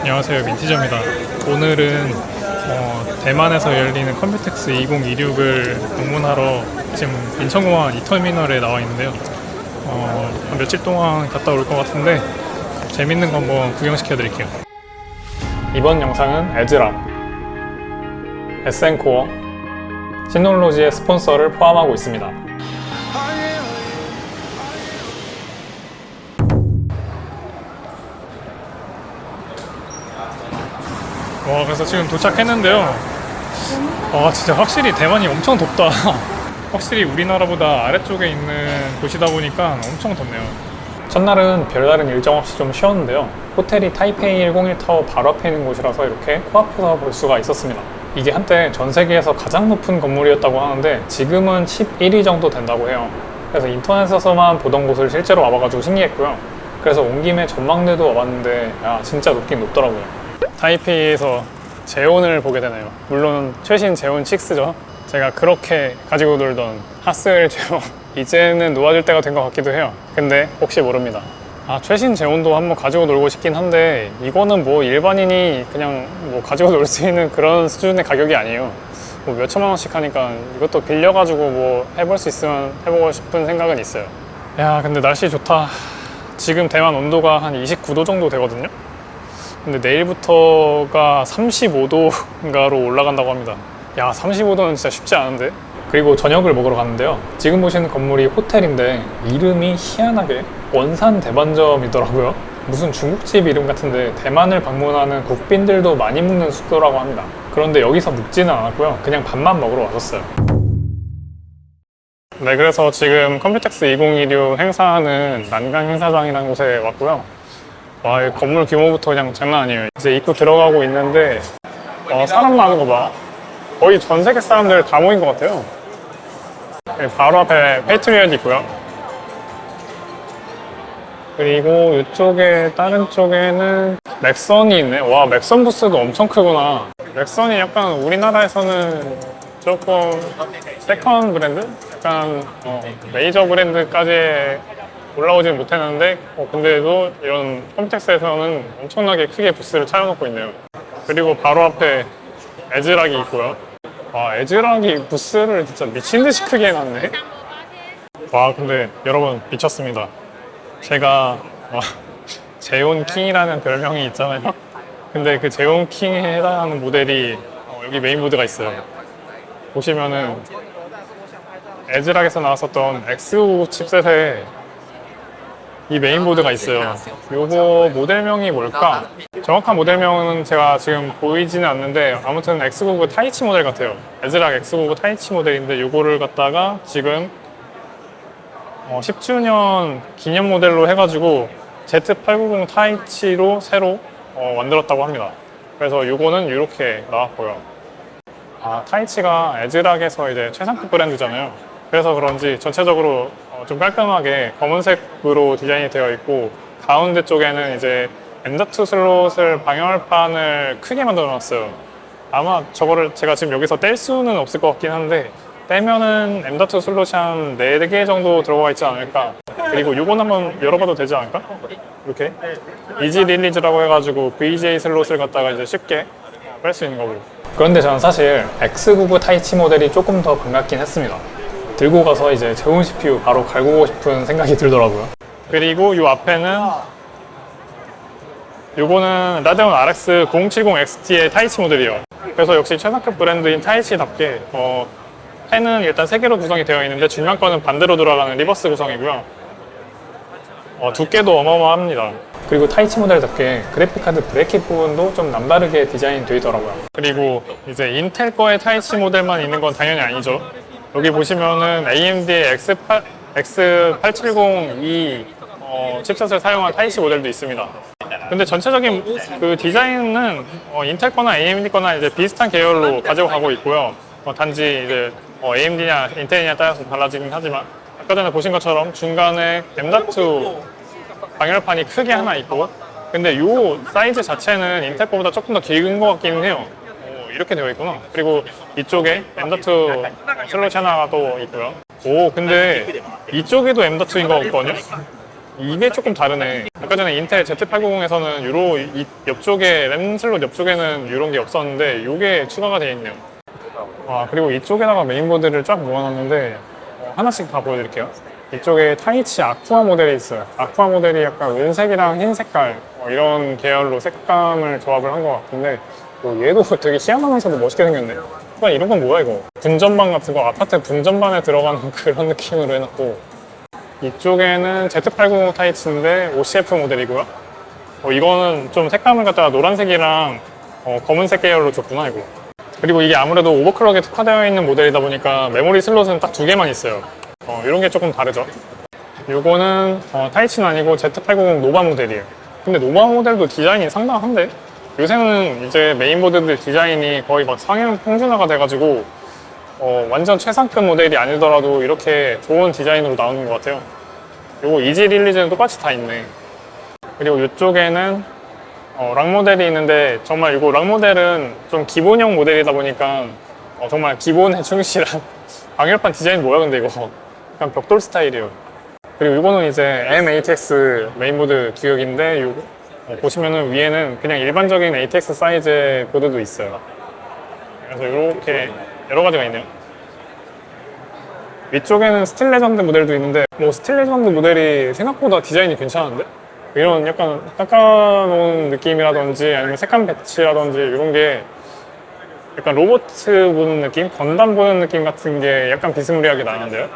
안녕하세요, 민티저입니다. 오늘은 대만에서 열리는 컴퓨텍스 2026을 방문하러 지금 인천공항 2터미널에 나와 있는데요. 한 며칠 동안 갔다 올 것 같은데 재밌는 거 한번 구경시켜 드릴게요. 이번 영상은 에즈락, SN코어, 신놀로지의 스폰서를 포함하고 있습니다. 그래서 지금 도착했는데요. 진짜 확실히 대만이 엄청 덥다. 확실히 우리나라보다 아래쪽에 있는 곳이다 보니까 엄청 덥네요. 첫날은 별다른 일정 없이 좀 쉬었는데요. 호텔이 타이페이 101 타워 바로 앞에 있는 곳이라서 이렇게 코앞에서 볼 수가 있었습니다. 이게 한때 전 세계에서 가장 높은 건물이었다고 하는데 지금은 11위 정도 된다고 해요. 그래서 인터넷에서만 보던 곳을 실제로 와봐가지고 신기했고요. 그래서 온 김에 전망대도 와봤는데 진짜 높긴 높더라고요. 타이페이에서 제온을 보게 되네요. 물론 최신 제온 6죠. 제가 그렇게 가지고 놀던 하스엘 제온 이제는 놓아줄 때가 된 것 같기도 해요. 근데 혹시 모릅니다. 최신 제온도 한번 가지고 놀고 싶긴 한데 이거는 뭐 일반인이 그냥 뭐 가지고 놀 수 있는 그런 수준의 가격이 아니에요. 뭐 몇 천만 원씩 하니까 이것도 빌려가지고 뭐 해볼 수 있으면 해보고 싶은 생각은 있어요. 근데 날씨 좋다. 지금 대만 온도가 한 29도 정도 되거든요. 근데 내일부터가 35도인가로 올라간다고 합니다. 35도는 진짜 쉽지 않은데? 그리고 저녁을 먹으러 갔는데요. 지금 보시는 건물이 호텔인데 이름이 희한하게 원산 대반점이더라고요. 무슨 중국집 이름 같은데 대만을 방문하는 국빈들도 많이 묵는 숙소라고 합니다. 그런데 여기서 묵지는 않았고요. 그냥 밥만 먹으러 왔었어요. 네, 그래서 지금 컴퓨텍스 2026 행사하는 난강 행사장이라는 곳에 왔고요. 이 건물 규모부터 그냥 장난 아니에요. 이제 입구 들어가고 있는데 사람 많은 거 봐. 거의 전 세계 사람들 다 모인 것 같아요. 바로 앞에 페이트리엇 있고요. 그리고 이쪽에 다른 쪽에는 맥선이 있네. 맥선 부스도 엄청 크구나. 맥선이 약간 우리나라에서는 조금 세컨 브랜드? 약간 메이저 브랜드까지 올라오지는 못했는데 근데도 이런 컴퓨텍스에서는 엄청나게 크게 부스를 차려놓고 있네요. 그리고 바로 앞에 에즈락이 있고요. 에즈락이 부스를 진짜 미친듯이 크게 해놨네. 근데 여러분 미쳤습니다. 제가 제온킹이라는 별명이 있잖아요. 근데 그 제온킹에 해당하는 모델이 여기 메인보드가 있어요. 보시면은 에즈락에서 나왔었던 X5 칩셋에 이 메인보드가 있어요. 요거 모델명이 뭘까? 정확한 모델명은 제가 지금 보이지는 않는데 아무튼 X99 타이치 모델 같아요. 에즈락 X99 타이치 모델인데 요거를 갖다가 지금 10주년 기념 모델로 해가지고 Z890 타이치로 새로 만들었다고 합니다. 그래서 요거는 이렇게 나왔고요. 타이치가 에즈락에서 이제 최상급 브랜드잖아요. 그래서 그런지 전체적으로 좀 깔끔하게 검은색으로 디자인이 되어 있고 가운데 쪽에는 이제 M.2 슬롯을 방열판을 크게 만들어 놨어요. 아마 저거를 제가 지금 여기서 뗄 수는 없을 것 같긴 한데 떼면은 M.2 슬롯이 한 4개 정도 들어가 있지 않을까. 그리고 요건 한번 열어봐도 되지 않을까? 이렇게 이지 릴리즈라고 해가지고 VGA 슬롯을 갖다가 이제 쉽게 뺄 수 있는 거고. 그런데 저는 사실 X99 타이치 모델이 조금 더 반갑긴 했습니다. 들고 가서 이제 제온 CPU 바로 갈구고 싶은 생각이 들더라고요. 그리고 이 앞에는 요거는 라데온 RX 9070XT의 타이치 모델이에요. 그래서 역시 최상급 브랜드인 타이치답게 펜은 일단 3개로 구성이 되어 있는데 중간 거는 반대로 돌아가는 리버스 구성이고요. 두께도 어마어마합니다. 그리고 타이치 모델답게 그래픽카드 브래킷 부분도 좀 남다르게 디자인 되어 있더라고요. 그리고 이제 인텔 거의 타이치 모델만 있는 건 당연히 아니죠. 여기 보시면은 AMD의 X870E 칩셋을 사용한 타이치 모델도 있습니다. 근데 전체적인 그 디자인은 인텔 거나 AMD 거나 이제 비슷한 계열로 가지고 가고 있고요. 단지 이제 AMD냐 인텔이냐 따라서 달라지긴 하지만 아까 전에 보신 것처럼 중간에 M.2 방열판이 크게 하나 있고 근데 이 사이즈 자체는 인텔 거보다 조금 더 긴 것 같기는 해요. 이렇게 되어 있구나. 그리고 이쪽에 M.2 슬롯이 하나가 또 있고요. 근데 이쪽에도 M.2인 것 같거든요. 이게 조금 다르네. 아까 전에 인텔 Z890에서는 이 옆쪽에 램 슬롯 옆쪽에는 이런 게 없었는데 이게 추가가 되어 있네요. 그리고 이쪽에다가 메인보드를 쫙 모아놨는데 하나씩 다 보여드릴게요. 이쪽에 타이치 아쿠아 모델이 있어요. 아쿠아 모델이 약간 은색이랑 흰 색깔 이런 계열로 색감을 조합을 한 것 같은데 얘도 되게 희한하면서도 멋있게 생겼네. 이런 건 뭐야 이거? 분전반 같은 거 아파트 분전반에 들어가는 그런 느낌으로 해놨고 이쪽에는 Z890 타이치인데 OCF 모델이고요. 이거는 좀 색감을 갖다가 노란색이랑 검은색 계열로 줬구나 이거. 그리고 이게 아무래도 오버클럭에 특화되어 있는 모델이다 보니까 메모리 슬롯은 딱 2개만 있어요. 이런 게 조금 다르죠. 요거는 타이치는 아니고 Z890 노바 모델이에요. 근데 노바 모델도 디자인이 상당한데? 요새는 이제 메인보드들 디자인이 거의 막 상향 평준화가 돼가지고 완전 최상급 모델이 아니더라도 이렇게 좋은 디자인으로 나오는 것 같아요. 요거 이지 릴리즈는 똑같이 다 있네. 그리고 이쪽에는 락 모델이 있는데 정말 이거 락 모델은 좀 기본형 모델이다 보니까 정말 기본에 충실한 방열판 디자인 뭐야 근데 이거 약간 벽돌 스타일이에요. 그리고 이거는 이제 M8X 메인보드 규격인데 요거 보시면은 위에는 그냥 일반적인 ATX 사이즈의 보드도 있어요. 그래서 이렇게 여러 가지가 있네요. 위쪽에는 스틸 레전드 모델도 있는데 스틸 레전드 모델이 생각보다 디자인이 괜찮은데? 이런 약간 깎아놓은 느낌이라든지 아니면 색감 배치라든지 이런 게 약간 로봇 보는 느낌? 건담 보는 느낌 같은 게 약간 비스무리하게 나는데요?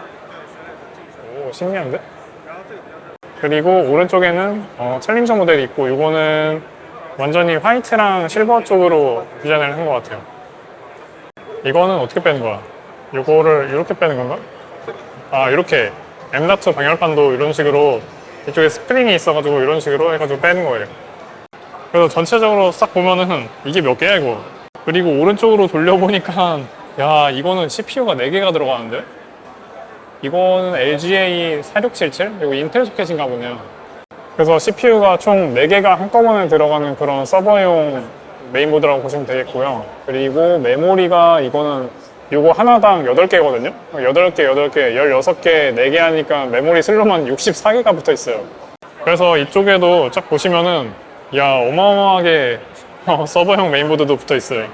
오, 신기한데? 그리고 오른쪽에는 챌린저 모델이 있고 이거는 완전히 화이트랑 실버 쪽으로 디자인을 한 것 같아요. 이거는 어떻게 빼는 거야? 이거를 이렇게 빼는 건가? 이렇게 M.2 방열판도 이런 식으로 이쪽에 스프링이 있어가지고 이런 식으로 해가지고 빼는 거예요. 그래서 전체적으로 싹 보면은 이게 몇 개야 이거. 그리고 오른쪽으로 돌려보니까 야 이거는 CPU가 4개가 들어가는데? 이거는 LGA 4677? 이거 인텔 소켓인가 보네요. 그래서 CPU가 총 4개가 한꺼번에 들어가는 그런 서버용 메인보드라고 보시면 되겠고요. 그리고 메모리가 이거는 요거 하나당 8개거든요? 8개, 16개, 4개 하니까 메모리 슬롯만 64개가 붙어 있어요. 그래서 이쪽에도 쫙 보시면은 야 어마어마하게 서버용 메인보드도 붙어 있어요.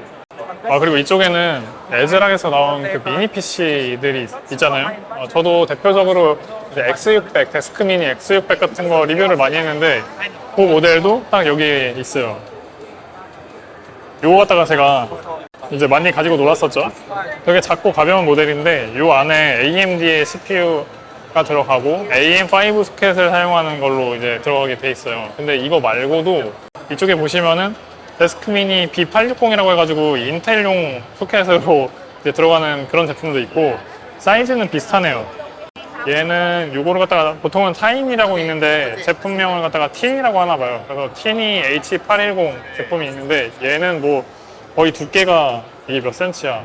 그리고 이쪽에는 에즈락에서 나온 그 미니 PC들이 있잖아요. 저도 대표적으로 이제 X600, 데스크 미니 X600 같은 거 리뷰를 많이 했는데 그 모델도 딱 여기 있어요. 요거 갖다가 제가 이제 많이 가지고 놀았었죠. 되게 작고 가벼운 모델인데 요 안에 AMD의 CPU가 들어가고 AM5 소켓을 사용하는 걸로 이제 들어가게 돼 있어요. 근데 이거 말고도 이쪽에 보시면은 데스크 미니 B860이라고 해가지고 인텔용 소켓으로 이제 들어가는 그런 제품도 있고 사이즈는 비슷하네요. 얘는 요거를 갖다가 보통은 타인이라고 있는데 제품명을 갖다가 TN이라고 하나 봐요. 그래서 TN이 H810 제품이 있는데 얘는 뭐 거의 두께가 이게 몇 센치야?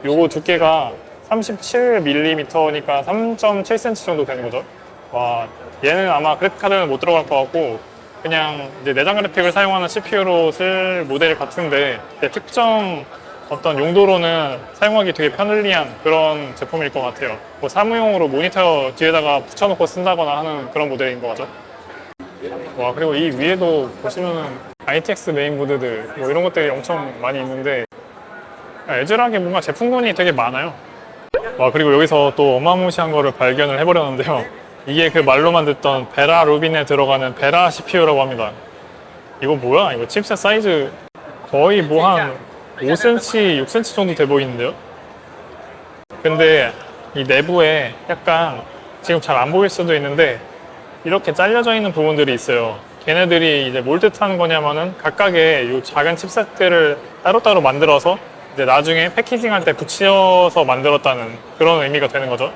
요거 두께가 37mm니까 3.7cm 정도 되는 거죠. 와, 얘는 아마 그래픽카드는 못 들어갈 것 같고 그냥 이제 내장 그래픽을 사용하는 CPU로 쓸 모델 같은데 특정 어떤 용도로는 사용하기 되게 편리한 그런 제품일 것 같아요. 뭐 사무용으로 모니터 뒤에다가 붙여놓고 쓴다거나 하는 그런 모델인 것 같죠. 와, 그리고 이 위에도 보시면은 ITX 메인보드들 뭐 이런 것들이 엄청 많이 있는데 에즈락이 뭔가 제품군이 되게 많아요. 와, 그리고 여기서 또 어마무시한 거를 발견을 해버렸는데요. 이게 그 말로만 듣던 베라 루빈에 들어가는 베라 CPU라고 합니다. 이거 뭐야? 이거 칩셋 사이즈 거의 뭐 한 5cm, 6cm 정도 돼 보이는데요? 근데 이 내부에 약간 지금 잘 안 보일 수도 있는데 이렇게 잘려져 있는 부분들이 있어요. 걔네들이 이제 뭘 뜻하는 거냐면은 각각의 이 작은 칩셋들을 따로따로 만들어서 이제 나중에 패키징할 때 붙여서 만들었다는 그런 의미가 되는 거죠.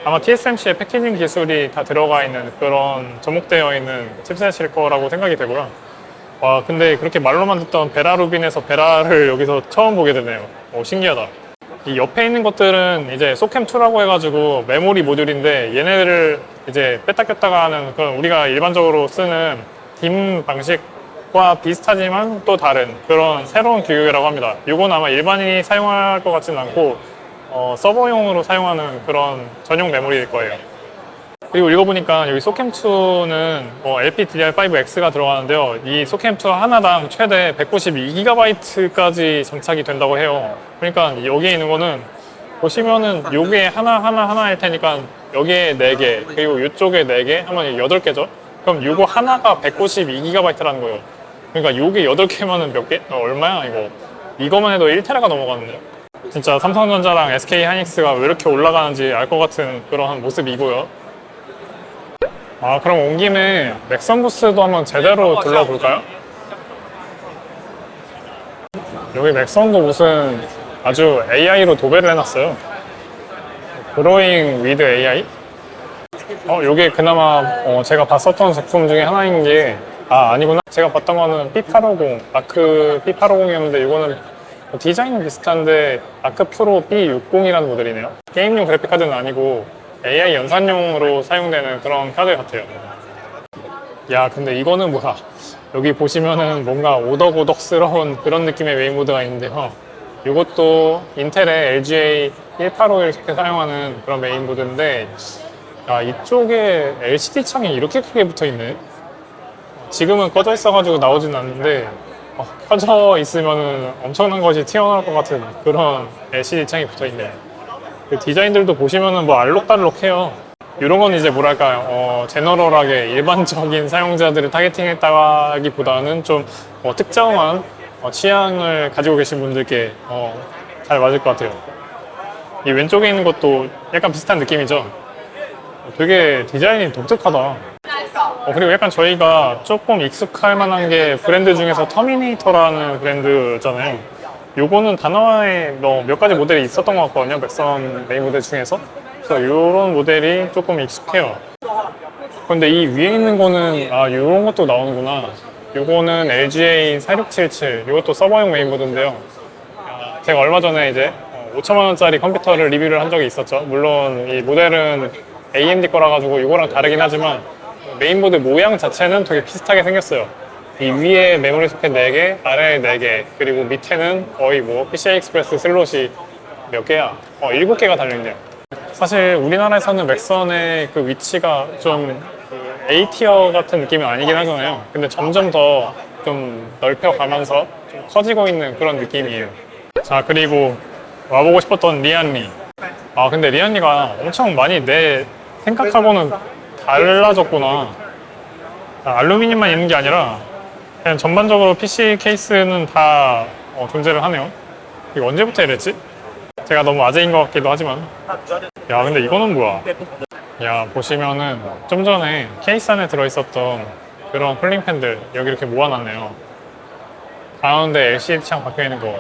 아마 TSMC의 패키징 기술이 다 들어가 있는 그런 접목되어 있는 칩셋일 거라고 생각이 되고요. 와, 근데 그렇게 말로만 듣던 베라 루빈에서 베라를 여기서 처음 보게 되네요. 신기하다. 이 옆에 있는 것들은 이제 소캠2라고 해가지고 메모리 모듈인데 얘네들을 이제 뺐다 꼈다가 하는 그런 우리가 일반적으로 쓰는 DIMM 방식과 비슷하지만 또 다른 그런 새로운 규격이라고 합니다. 이건 아마 일반인이 사용할 것 같지는 않고 서버용으로 사용하는 그런 전용 메모리일 거예요. 그리고 읽어보니까 여기 소캠2는 LPDDR5X가 들어가는데요. 이 소캠2 하나당 최대 192GB까지 장착이 된다고 해요. 그러니까 여기에 있는 거는 보시면은 요게 하나일 테니까 여기에 4개, 그리고 이쪽에 4개 하면 8개죠? 그럼 요거 하나가 192GB라는 거예요. 그러니까 요게 8개면은 몇 개? 얼마야 이거? 이거만 해도 1TB가 넘어가는데요. 진짜 삼성전자랑 SK 하이닉스가 왜 이렇게 올라가는지 알 것 같은 그런 모습이고요. 그럼 온 김에 넥선 부스도 한번 제대로 둘러볼까요? 여기 넥선도 무슨 아주 AI로 도배를 해놨어요. 드로잉 위드 AI? 요게 그나마 제가 봤었던 제품 중에 하나인 게 아니구나. 제가 봤던 거는 P850, 아크 P850이었는데 이거는 디자인은 비슷한데 아크 프로 B60이라는 모델이네요. 게임용 그래픽카드는 아니고 AI 연산용으로 사용되는 그런 카드 같아요. 야, 근데 이거는 뭐야? 여기 보시면은 뭔가 오덕오덕스러운 그런 느낌의 메인보드가 있는데요. 이것도 인텔의 LGA 1851 소켓 사용하는 그런 메인보드인데, 이쪽에 LCD 창이 이렇게 크게 붙어 있네. 지금은 꺼져 있어가지고 나오진 않는데, 켜져 있으면은 엄청난 것이 튀어나올 것 같은 그런 LCD 창이 붙어 있네요. 그 디자인들도 보시면은 뭐 알록달록해요. 이런 건 이제 뭐랄까요, 제너럴하게 일반적인 사용자들을 타겟팅했다기보다는 좀 특정한 취향을 가지고 계신 분들께 잘 맞을 것 같아요. 이 왼쪽에 있는 것도 약간 비슷한 느낌이죠. 되게 디자인이 독특하다. 그리고 약간 저희가 조금 익숙할 만한 게 브랜드 중에서 터미네이터라는 브랜드잖아요. 요거는 다나와에 몇 가지 모델이 있었던 것 같거든요. 맥선 메인 모델 중에서. 그래서 이런 모델이 조금 익숙해요. 근데 이 위에 있는 거는 이런 것도 나오는구나. 요거는 LGA 4677, 이것도 서버용 메인보드인데요. 제가 얼마 전에 이제 5천만 원짜리 컴퓨터를 리뷰를 한 적이 있었죠. 물론 이 모델은 AMD 거라 가지고 이거랑 다르긴 하지만 메인보드 모양 자체는 되게 비슷하게 생겼어요. 이 위에 메모리 소켓 4개, 아래에 4개, 그리고 밑에는 거의 뭐 PCI 익스프레스 슬롯이 몇 개야? 7개가 달려있네요. 사실 우리나라에서는 맥선의 그 위치가 좀 A티어 같은 느낌은 아니긴 하잖아요. 근데 점점 더 좀 넓혀가면서 좀 커지고 있는 그런 느낌이에요. 자, 그리고 와보고 싶었던 리안리. 근데 리안리가 엄청 많이 내 생각하고는 달라졌구나. 알루미늄만 있는 게 아니라 그냥 전반적으로 PC 케이스는 다 존재를 하네요. 이거 언제부터 이랬지? 제가 너무 아재인 것 같기도 하지만. 야, 근데 이거는 뭐야? 야, 보시면은 좀 전에 케이스 안에 들어있었던 그런 쿨링팬들 여기 이렇게 모아놨네요. 가운데 LCD 창 박혀있는 거.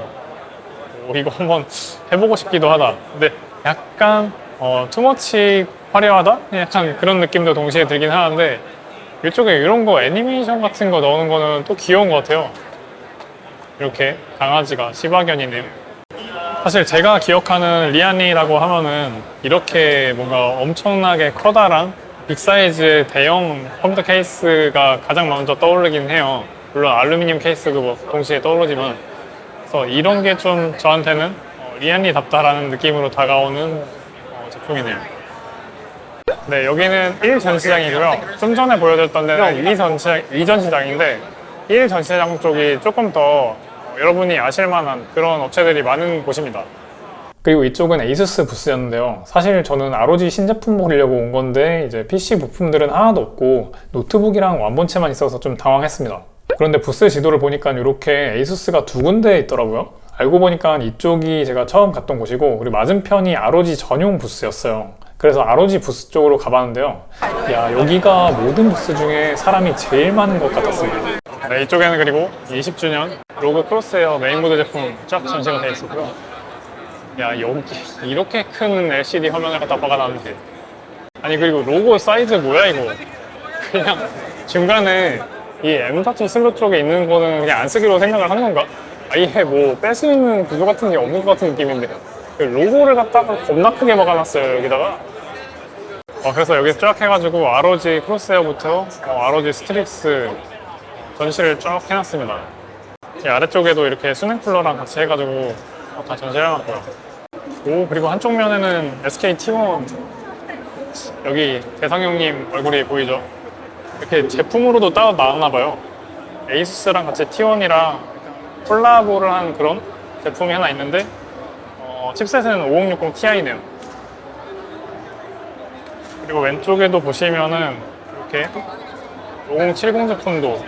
이거 한번 해보고 싶기도 하다. 근데 약간 투머치 화려하다? 약간 그런 느낌도 동시에 들긴 하는데 이쪽에 이런 거 애니메이션 같은 거 넣는 거는 또 귀여운 것 같아요. 이렇게 강아지가 시바견이네요. 사실 제가 기억하는 리안리라고 하면은 이렇게 뭔가 엄청나게 커다란 빅사이즈의 대형 컴퓨터 케이스가 가장 먼저 떠오르긴 해요. 물론 알루미늄 케이스도 뭐 동시에 떠오르지만, 그래서 이런 게 좀 저한테는 리안리답다라는 느낌으로 다가오는 제품이네요. 네, 여기는 1전 시장이고요. 좀 전에 보여드렸던 데는 2전 시장인데 1전 시장 쪽이 조금 더 여러분이 아실 만한 그런 업체들이 많은 곳입니다. 그리고 이쪽은 에이수스 부스였는데요. 사실 저는 ROG 신제품 보려고 온 건데 이제 PC 부품들은 하나도 없고 노트북이랑 완본체만 있어서 좀 당황했습니다. 그런데 부스 지도를 보니까 이렇게 에이수스가 2군데 있더라고요. 알고 보니까 이쪽이 제가 처음 갔던 곳이고, 그리고 맞은편이 ROG 전용 부스였어요. 그래서 ROG 부스 쪽으로 가봤는데요. 야, 여기가 모든 부스 중에 사람이 제일 많은 것 같았습니다. 네, 이쪽에는 그리고 20주년 로그 크로스웨어 메인보드 제품 쫙 전시가 되어 있었고요. 야, 여기 이렇게 큰 LCD 화면을 갖다 박아놨는데, 아니 그리고 로고 사이즈 뭐야 이거? 그냥 중간에 이 M.2 슬롯 쪽에 있는 거는 그냥 안 쓰기로 생각을 하는 건가? 아예 뭐 뺄 수 있는 구조 같은 게 없는 것 같은 느낌인데 로고를 갖다가 겁나 크게 박아놨어요 여기다가. 그래서 여기 쫙 해가지고 ROG 크로스웨어부터 ROG 스트릭스 전시를 쫙 해놨습니다. 이 아래쪽에도 이렇게 수냉 쿨러랑 같이 해가지고 다 전시를 해놨고요. 그리고 한쪽 면에는 SK T1 여기 대상형님 얼굴이 보이죠? 이렇게 제품으로도 따로 나왔나봐요. 에이수스랑 같이 T1이랑 콜라보를 한 그런 제품이 하나 있는데 칩셋은 5060 Ti네요. 그리고 왼쪽에도 보시면은 이렇게 5070 제품도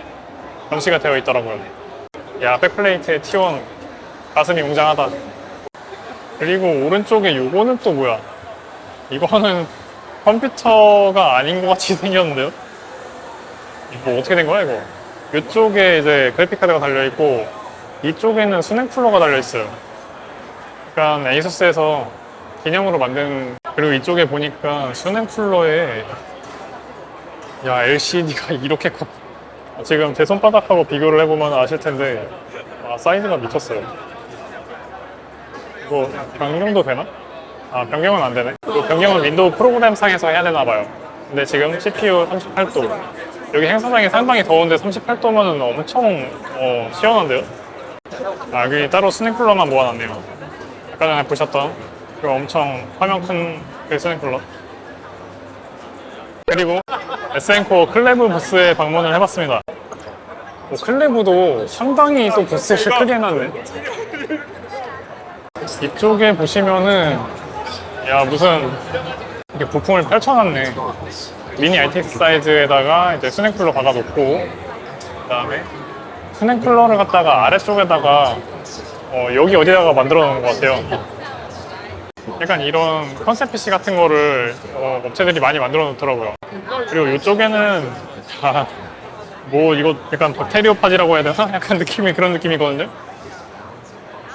전시가 되어 있더라고요. 야, 백플레이트의 T1 가슴이 웅장하다. 그리고 오른쪽에 요거는 또 뭐야? 이거는 컴퓨터가 아닌 것 같이 생겼는데요? 이거 어떻게 된 거야 이거? 이쪽에 이제 그래픽카드가 달려있고 이쪽에는 수냉 쿨러가 달려있어요. 약간 에이수스에서 기념으로 만든. 그리고 이쪽에 보니까 수냉 쿨러에 야, LCD가 이렇게 커. 지금 제 손바닥하고 비교를 해보면 아실 텐데 사이즈가 미쳤어요. 이거 변경도 되나? 아, 변경은 안 되네. 변경은 윈도우 프로그램 상에서 해야 되나 봐요. 근데 지금 CPU 38도. 여기 행사장이 상당히 더운데 38도면은 엄청 시원한데요? 아, 여기 따로 스낵쿨러만 모아놨네요. 아까 전에 보셨던 그 엄청 화면 큰 그 스낵쿨러. 그리고 SN코어 클레브 부스에 방문을 해봤습니다. 클레브도 상당히 또 부스를 크게 해놨네. 이쪽에 보시면은 야, 무슨 이렇게 부품을 펼쳐놨네. 미니 RTX 사이즈에다가 이제 수냉쿨러 박아놓고, 그 다음에 수냉쿨러를 갖다가 아래쪽에다가 여기 어디다가 만들어 놓은 것 같아요. 약간 이런 컨셉 PC 같은 거를 업체들이 많이 만들어 놓더라고요. 그리고 이쪽에는 뭐 이거 약간 박테리오파지라고 해야 되나? 약간 그런 느낌이거든요.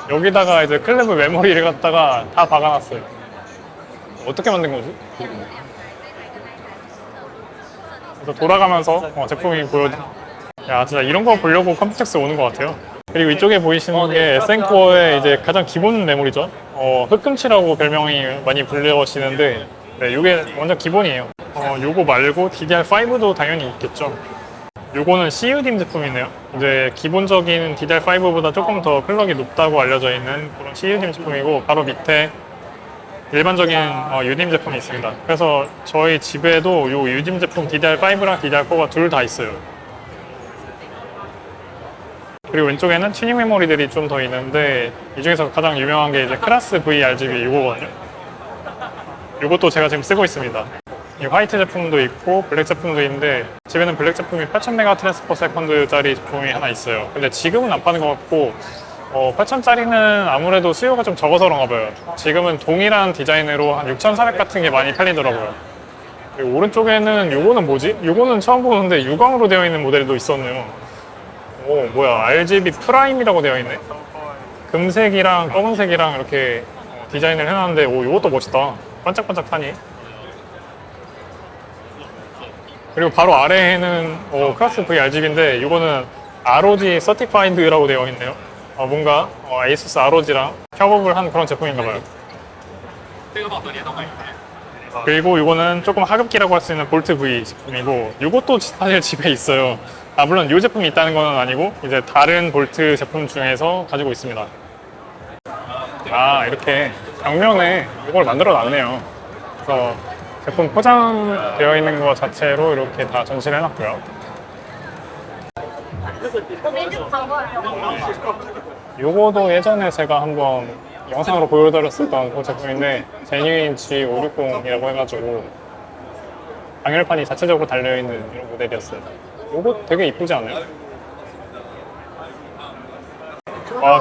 여기다가 이제 클레브 메모리를 갖다가 다 박아놨어요. 어떻게 만든 거지? 그래서 돌아가면서 제품이 보여져. 야, 진짜 이런 거 보려고 컴퓨텍스 오는 것 같아요. 그리고 이쪽에 보이시는 게 SN코어의 이제 가장 기본 메모리죠. 흑금치라고 별명이 많이 불려지는데, 네, 이게 완전 기본이에요. 요거 말고 DDR5도 당연히 있겠죠. 요거는 CUDIM 제품이네요. 이제 기본적인 DDR5보다 조금 더 클럭이 높다고 알려져 있는 그런 CUDIM 제품이고, 바로 밑에 일반적인 UDIM 제품이 있습니다. 그래서 저희 집에도 요 UDIM 제품 DDR5랑 DDR4가 둘 다 있어요. 그리고 왼쪽에는 튜닝 메모리들이 좀 더 있는데, 이 중에서 가장 유명한 게 이제 클래스 V RGB 이거거든요. 이것도 제가 지금 쓰고 있습니다. 이 화이트 제품도 있고 블랙 제품도 있는데, 집에는 블랙 제품이 8000메가 트랜스퍼 세컨드짜리 제품이 하나 있어요. 근데 지금은 안 파는 것 같고 8000짜리는 아무래도 수요가 좀 적어서 그런가 봐요. 지금은 동일한 디자인으로 한 6400 같은 게 많이 팔리더라고요. 그리고 오른쪽에는 요거는 뭐지? 요거는 처음 보는데 유광으로 되어 있는 모델도 있었네요. 오, 뭐야, RGB 프라임이라고 되어 있네. 금색이랑 검은색이랑 이렇게 디자인을 해놨는데, 오, 이것도 멋있다. 반짝반짝하니. 그리고 바로 아래에는 클래스 V RGB인데, 이거는 ROG Certified라고 되어 있네요. 뭔가 ASUS ROG랑 협업을 한 그런 제품인가봐요. 그리고 이거는 조금 하급기라고 할 수 있는 볼트 V 제품이고, 이것도 사실 집에 있어요. 물론 이 제품이 있다는 건 아니고 이제 다른 볼트 제품 중에서 가지고 있습니다. 이렇게 벽면에 이걸 만들어 놨네요. 그래서 제품 포장되어 있는 것 자체로 이렇게 다 전시를 해놨고요. 요거도 예전에 제가 한번 영상으로 보여드렸었던 그 제품인데, 제뉴인 G560이라고 해가지고 방열판이 자체적으로 달려있는 이런 모델이었어요. 요거 되게 이쁘지 않아요?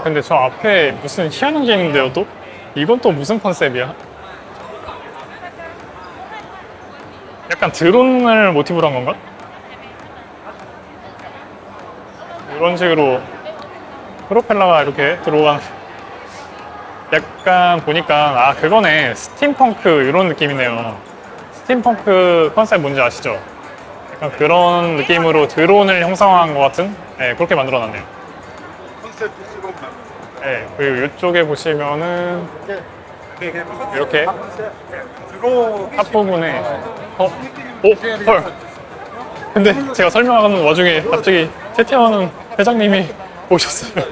근데 저 앞에 무슨 희한한 게 있는데요, 또? 이건 또 무슨 컨셉이야? 약간 드론을 모티브로 한 건가? 이런 식으로 프로펠러가 이렇게 들어간, 약간 보니까 그거네, 스팀펑크 이런 느낌이네요. 스팀펑크 컨셉 뭔지 아시죠? 약간 그런 느낌으로 드론을 형상화한 것 같은, 네, 그렇게 만들어놨네요. 네, 그리고 이쪽에 보시면은 이렇게 앞부분에 헐. 근데 제가 설명하는 와중에 갑자기 태태하는 회장님이 오셨어요.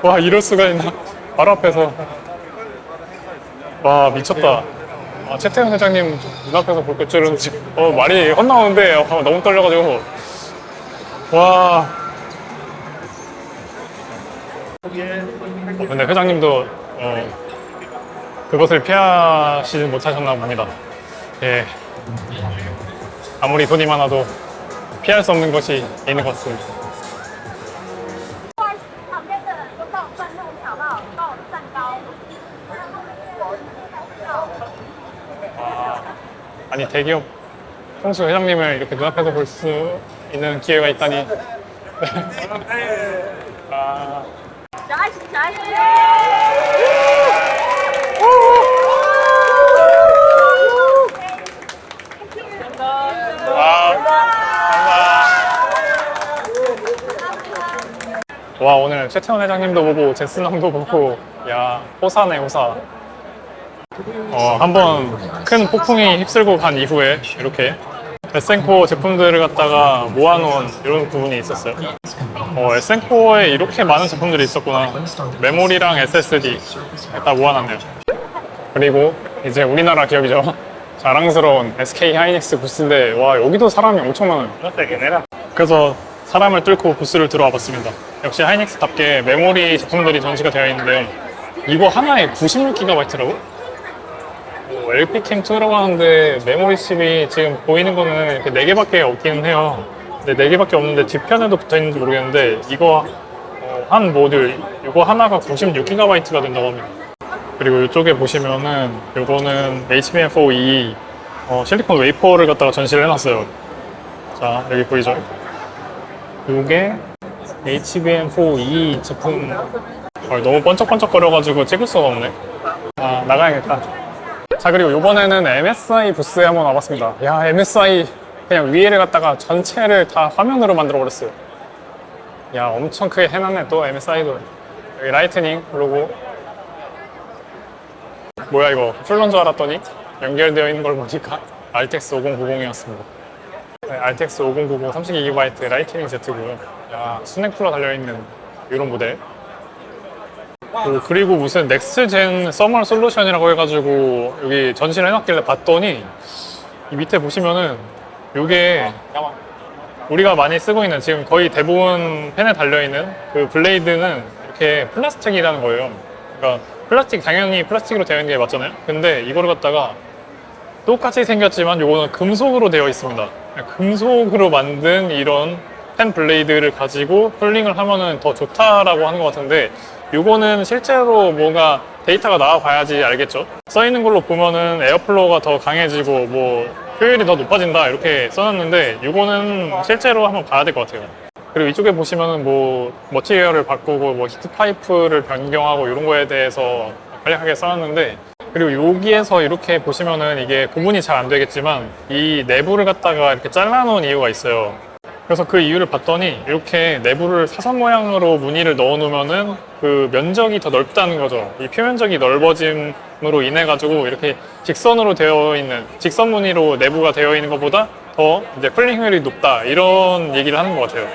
와, 이럴 수가 있나? 바로 앞에서. 와, 미쳤다. 최태현 회장님 눈앞에서 볼 줄은 지금 말이 헛나오는데 너무 떨려가지고 와. 근데 회장님도 그것을 피하시지 못하셨나 봅니다. 예. 아무리 돈이 많아도 피할 수 없는 것이 있는 것 같습니다. 아니 대기업 총수 회장님을 이렇게 눈앞에서 볼 수 있는 기회가 있다니. 아. 와, 오늘 최태원 회장님도 보고 제스남도 보고, 야, 호사네 호사. 한번 큰 폭풍이 휩쓸고 간 이후에 이렇게 에센코어 제품들을 갖다가 모아놓은 이런 부분이 있었어요. 에센코어에 이렇게 많은 제품들이 있었구나. 메모리랑 SSD 다 모아놨네요. 그리고 이제 우리나라 기업이죠. 자랑스러운 SK 하이닉스 부스인데, 와, 여기도 사람이 엄청 많아요. 그래서 사람을 뚫고 부스를 들어와 봤습니다. 역시 하이닉스답게 메모리 제품들이 전시가 되어 있는데요. 이거 하나에 96GB라고? LP캠2라고 하는데 메모리 칩이 지금 보이는 거는 이렇게 4개밖에 없기는 해요. 근데 4개밖에 없는데 뒷편에도 붙어 있는지 모르겠는데, 이거 한 모듈, 이거 하나가 96GB가 된다고 합니다. 그리고 이쪽에 보시면은 요거는 HBM4E 실리콘 웨이퍼를 갖다가 전시를 해놨어요. 자, 여기 보이죠? 요게 HBM4E 제품. 너무 번쩍번쩍거려가지고 찍을 수가 없네. 나가야겠다. 자, 그리고 요번에는 MSI 부스에 한번 와봤습니다. 야, MSI 그냥 위에를 갖다가 전체를 다 화면으로 만들어버렸어요. 야, 엄청 크게 해놨네. 또 MSI도 여기 라이트닝 로고. 뭐야 이거, 풀런 줄 알았더니 연결되어 있는 걸 보니까 RTX 5090이었습니다. 네, RTX 5090 32GB 라이트닝 Z고요. 야, 스낵 쿨러 달려있는 이런 모델. 그리고 무슨 넥스트젠 서멀 솔루션이라고 해가지고 여기 전시를 해놨길래 봤더니, 이 밑에 보시면은 요게 우리가 많이 쓰고 있는, 지금 거의 대부분 펜에 달려있는 그 블레이드는 이렇게 플라스틱이라는 거예요. 그러니까 플라스틱, 당연히 플라스틱으로 되어 있는 게 맞잖아요. 근데 이거를 갖다가 똑같이 생겼지만 요거는 금속으로 되어 있습니다. 금속으로 만든 이런 펜 블레이드를 가지고 쿨링을 하면은 더 좋다라고 하는 것 같은데, 요거는 실제로 뭔가 데이터가 나와봐야지 알겠죠. 써있는 걸로 보면은 에어플로우가 더 강해지고 뭐 효율이 더 높아진다 이렇게 써놨는데, 요거는 실제로 한번 봐야 될 것 같아요. 그리고 이쪽에 보시면은 뭐 머티리얼을 바꾸고 뭐 히트 파이프를 변경하고 이런 거에 대해서 간략하게 써놨는데, 그리고 여기에서 이렇게 보시면은 이게 구분이 잘 안 되겠지만 이 내부를 갖다가 이렇게 잘라놓은 이유가 있어요. 그래서 그 이유를 봤더니 이렇게 내부를 사선 모양으로 무늬를 넣어 놓으면은 그 면적이 더 넓다는 거죠. 이 표면적이 넓어짐으로 인해 가지고 이렇게 직선으로 되어 있는, 직선 무늬로 내부가 되어 있는 것보다 더 이제 쿨링 효율이 높다, 이런 얘기를 하는 것 같아요.